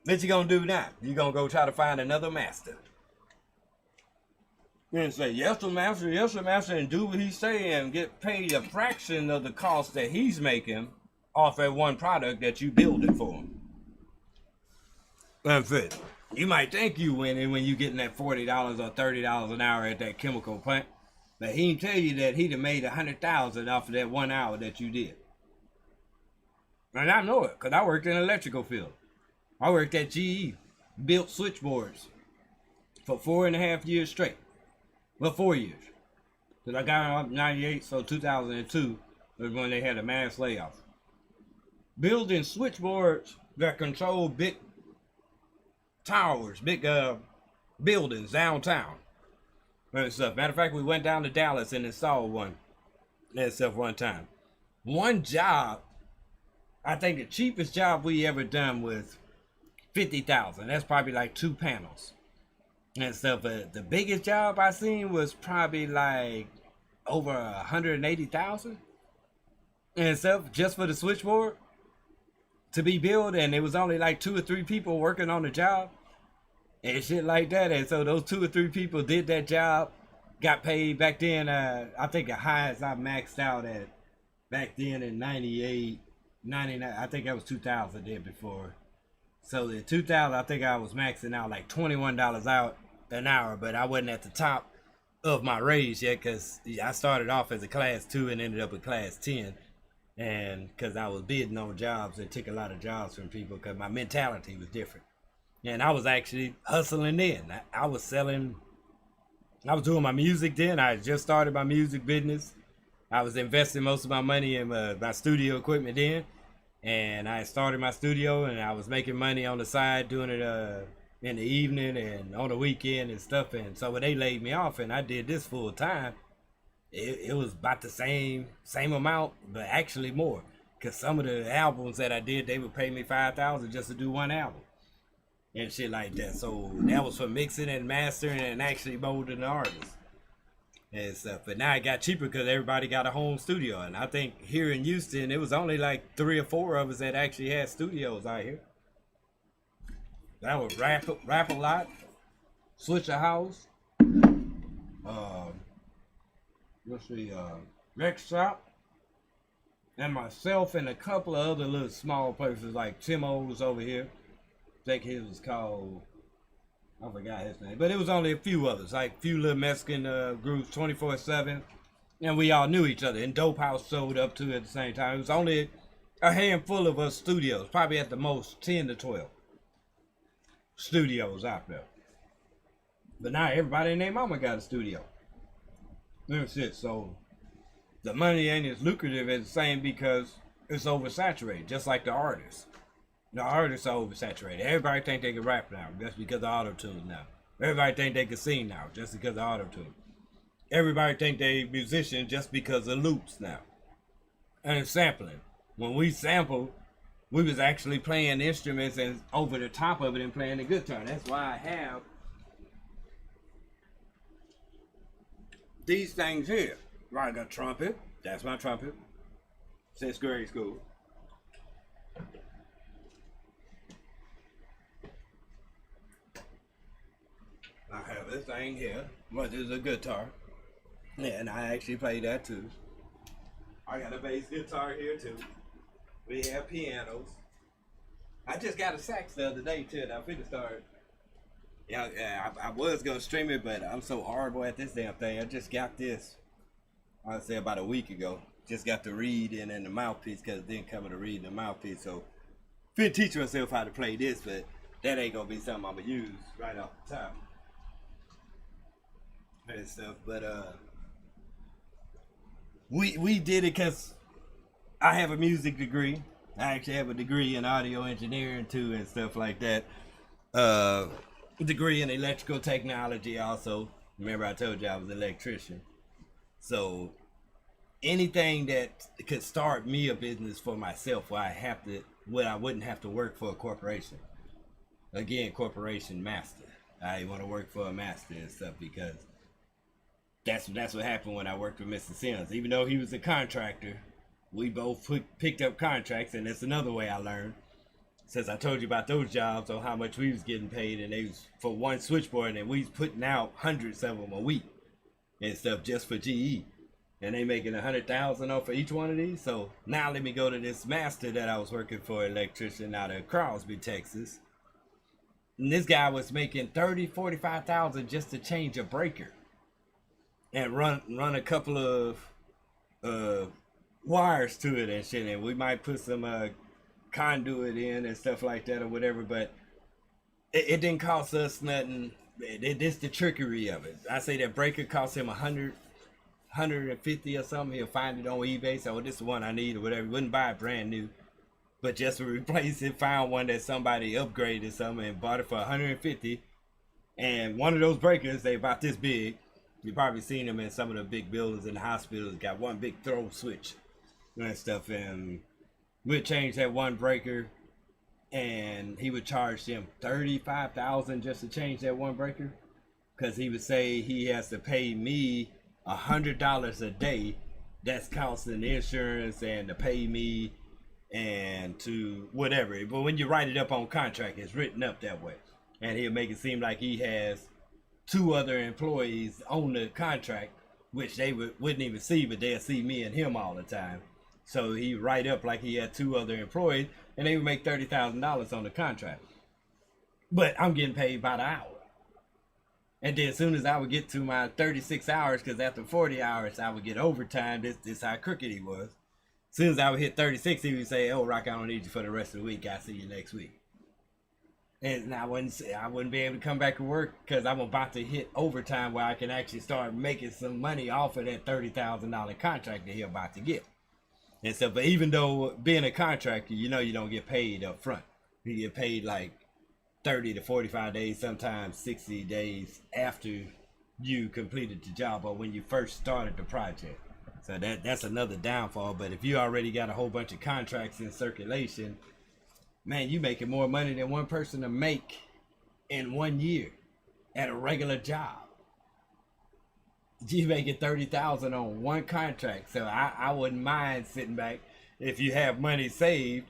what you gonna do now? You gonna go try to find another master. You say, yes, the master, and do what he say and get paid a fraction of the cost that he's making off that one product that you build it for him. That's it. You might think you winning when you getting that $40 or $30 an hour at that chemical plant, but he didn't tell you that he'd have made $100,000 off of that 1 hour that you did. And I know it, because I worked in the electrical field. I worked at GE, built switchboards for 4.5 years straight. Well, 4 years. Because I got up in 98, so 2002 was when they had a mass layoff. Building switchboards that control big towers, big buildings downtown and stuff. Matter of fact, we went down to Dallas and installed one and stuff one time. One job, I think the cheapest job we ever done was $50,000. That's probably like 2 panels and stuff. The biggest job I seen was probably like over 180,000 and stuff just for the switchboard to be built, and it was only like 2 or 3 people working on the job and shit like that. And so those 2 or 3 people did that job, got paid back then. I think the highest I maxed out at back then in 98, 99, I think that was 2000 there before. So in 2000, I think I was maxing out like $21 out an hour, but I wasn't at the top of my raise yet because I started off as a class 2 and ended up a class 10. And because I was bidding on jobs and took a lot of jobs from people because my mentality was different. And I was actually hustling then. I was selling, I was doing my music then. I had just started my music business. I was investing most of my money in my studio equipment then. And I started my studio and I was making money on the side doing it in the evening and on the weekend and stuff. And so when they laid me off and I did this full time, it was about the same amount, but actually more. Because some of the albums that I did, they would pay me $5,000 just to do one album and shit like that. So that was for mixing and mastering and actually molding the artist and stuff. But now it got cheaper because everybody got a home studio. And I think here in Houston, it was only like 3 or 4 of us that actually had studios out here. That was Rap-A-Lot, Switcher House, let's see, Rex Shop, and myself and a couple of other little small places like Timo's over here. I think his was called, I forgot his name, but it was only a few others, like a few little Mexican groups, 24/7, and we all knew each other. And Dope House showed up too at the same time. It was only a handful of us studios, probably at the most 10 to 12 studios out there. But now everybody and their mama got a studio. That's it. So the money ain't as lucrative as the same because it's oversaturated, just like the artists. The artists are oversaturated. Everybody think they can rap now just because of auto-tune now. Everybody think they can sing now just because of auto-tune. Everybody think they musician just because of loops now. And sampling. When we sample, we was actually playing instruments and over the top of it and playing the guitar. That's why I have these things here. Like a trumpet. That's my trumpet. Since grade school. I have this thing here, which is a guitar. Yeah, and I actually play that too. I got a bass guitar here too. We have pianos. I just got a sax the other day too, and I'm finna start. Yeah, I was gonna stream it, but I'm so horrible at this damn thing. I just got this, I'd say about a week ago. Just got the reed and then the mouthpiece because it didn't come with the reed and the mouthpiece. So, finna teach myself how to play this, but that ain't gonna be something I'm gonna use right off the top. And stuff, but we did it because I have a music degree. I actually have a degree in audio engineering too and stuff like that. Degree in electrical technology also. Remember I told you I was an electrician. So anything that could start me a business for myself where I wouldn't have to work for a corporation. Again, corporation master. I want to work for a master and stuff because that's what happened when I worked with Mr. Sims. Even though he was a contractor, we both picked up contracts, and that's another way I learned. Since I told you about those jobs on how much we was getting paid, and they was for one switchboard, and we was putting out hundreds of them a week and stuff just for GE, and they making 100,000 off for each one of these. So now let me go to this master that I was working for, electrician out of Crosby, Texas, and this guy was making 30, 45,000 just to change a breaker and run a couple of wires to it and shit, and we might put some conduit in and stuff like that or whatever, but it didn't cost us nothing. This the trickery of it. I say that breaker cost him 100, 150 or something. He'll find it on eBay. So this is the one I need or whatever. He wouldn't buy it brand new. but just to replace it, found one that somebody upgraded something and bought it for 150. And one of those breakers, they about this big. You've probably seen them in some of the big buildings in the hospitals. Got one big throw switch and stuff. And we'd change that one breaker, and he would charge them $35,000 just to change that one breaker, because he would say he has to pay me $100 a day. That's costing the insurance and to pay me and to whatever. But when you write it up on contract, it's written up that way. And he'll make it seem like he has 2 other employees on the contract, which they wouldn't even see, but they'll see me and him all the time. So he write up like he had 2 other employees, and they would make $30,000 on the contract. But I'm getting paid by the hour. And then as soon as I would get to my 36 hours, because after 40 hours, I would get overtime. This how crooked he was. As soon as I would hit 36, he would say, "Oh, Rock, I don't need you for the rest of the week. I'll see you next week." And I wouldn't be able to come back to work because I'm about to hit overtime where I can actually start making some money off of that $30,000 contract that he's about to get. And so, but even though being a contractor, you know, you don't get paid up front. You get paid like 30 to 45 days, sometimes 60 days after you completed the job or when you first started the project. So that's another downfall. But if you already got a whole bunch of contracts in circulation, man, you making more money than one person to make in 1 year at a regular job. You making $30,000 on one contract. So I wouldn't mind sitting back if you have money saved.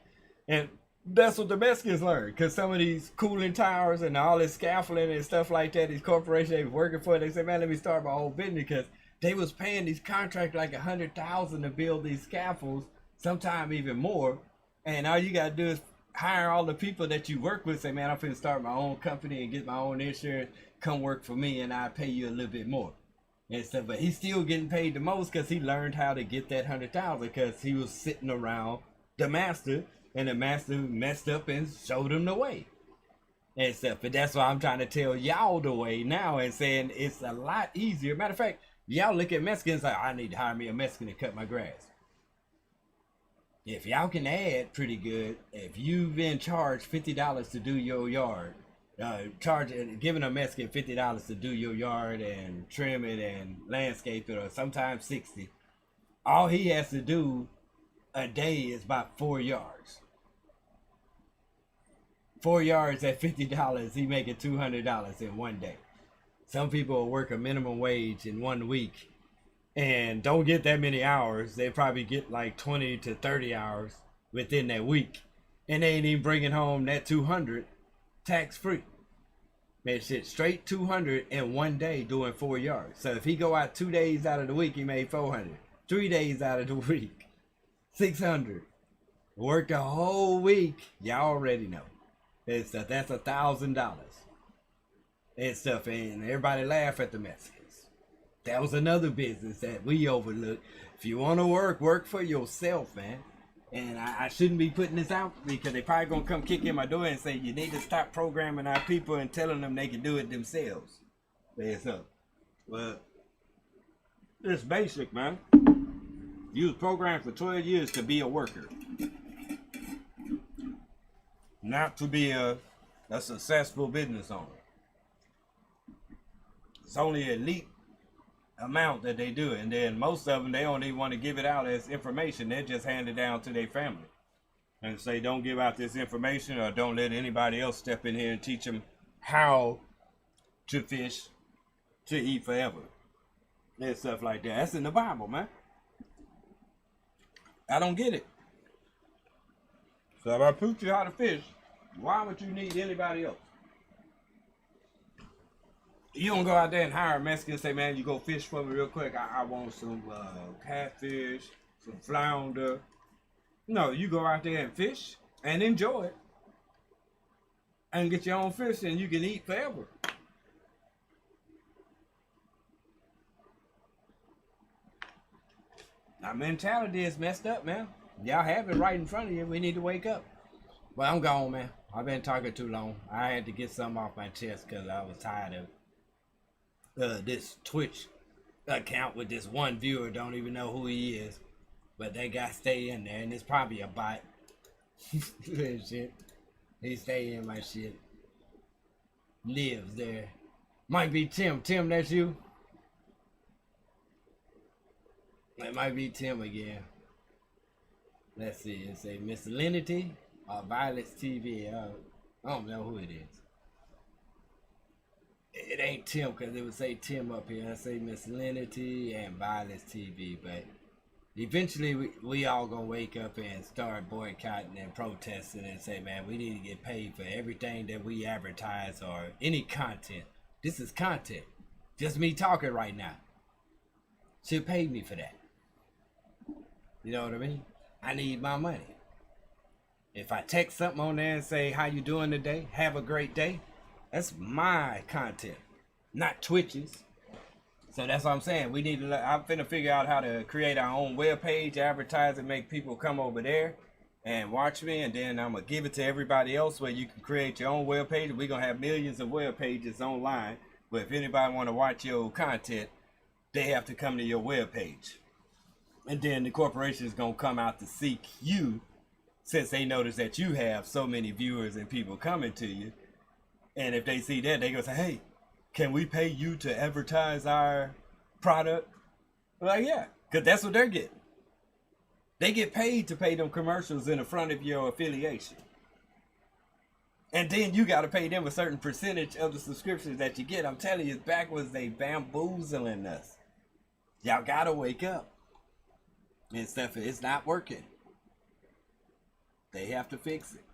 And that's what the Mexicans learned, because some of these cooling towers and all this scaffolding and stuff like that, these corporations they was working for, they said, man, let me start my own business, because they was paying these contracts like $100,000 to build these scaffolds, sometimes even more. And all you gotta do is hire all the people that you work with, say, man, I'm finna start my own company and get my own insurance, come work for me and I'll pay you a little bit more. And stuff. But he's still getting paid the most because he learned how to get that $100,000, because he was sitting around the master, and the master messed up and showed him the way and stuff. But that's why I'm trying to tell y'all the way now and saying it's a lot easier. Matter of fact, y'all look at Mexicans like, I need to hire me a Mexican to cut my grass. If y'all can add pretty good, if you've been charged $50 to do your yard, giving a Mexican $50 to do your yard and trim it and landscape it, or sometimes 60, all he has to do a day is about 4 yards. 4 yards at $50, he making $200 in 1 day. Some people will work a minimum wage in 1 week and don't get that many hours. They probably get like 20 to 30 hours within that week, and they ain't even bringing home that 200 tax free. Man, shit, straight 200 in 1 day doing 4 yards. So if he go out 2 days out of the week, he made 400. 3 days out of the week, 600. Work the whole week, y'all already know. That's $1,000 and stuff. And everybody laugh at the Mexicans. That was another business that we overlooked. If you want to work for yourself, man. And I shouldn't be putting this out, because they probably gonna come kick in my door and say, you need to stop programming our people and telling them they can do it themselves. That's up. Well, it's basic, man. You was programmed for 12 years to be a worker, not to be a successful business owner. It's only an elite amount that they do, and then most of them, they don't even want to give it out as information. They just hand it down to their family and say, don't give out this information, or don't let anybody else step in here and teach them how to fish to eat forever and stuff like that. That's in the Bible, man. I don't get it. So if I teach you how to fish, why would you need anybody else? You don't go out there and hire a Mexican and say, man, you go fish for me real quick. I want some catfish, some flounder. No, you go out there and fish and enjoy it and get your own fish, and you can eat forever. Our mentality is messed up, man. Y'all have it right in front of you. We need to wake up. Well, I'm gone, man. I've been talking too long. I had to get something off my chest because I was tired of this Twitch account with this one viewer. Don't even know who he is, but that guy stay in there, and it's probably a bot. That shit. He stay in my shit. Lives there. Might be Tim. Tim, that's you? It might be Tim again. Let's see. It's a Miscellaneity or Violence TV. I don't know who it is. It ain't Tim because it would say Tim up here. I say Miscellaneity and Violence TV, but eventually we all gonna wake up and start boycotting and protesting and say, man, we need to get paid for everything that we advertise or any content. This is content. Just me talking right now. Should pay me for that. You know what I mean? I need my money. If I text something on there and say, how you doing today? Have a great day. That's my content, not Twitch's. So that's what I'm saying. We need to, I'm finna figure out how to create our own web page, advertise and make people come over there and watch me. And then I'm gonna give it to everybody else where you can create your own web page. We're gonna have millions of web pages online. But if anybody wanna watch your content, they have to come to your web page. And then the corporation is gonna come out to seek you, since they notice that you have so many viewers and people coming to you. And if they see that, they gonna say, hey, can we pay you to advertise our product? I'm like, yeah, because that's what they're getting. They get paid to pay them commercials in the front of your affiliation. And then you got to pay them a certain percentage of the subscriptions that you get. I'm telling you, it's backwards. They bamboozling us. Y'all got to wake up. And stuff, it's not working. They have to fix it.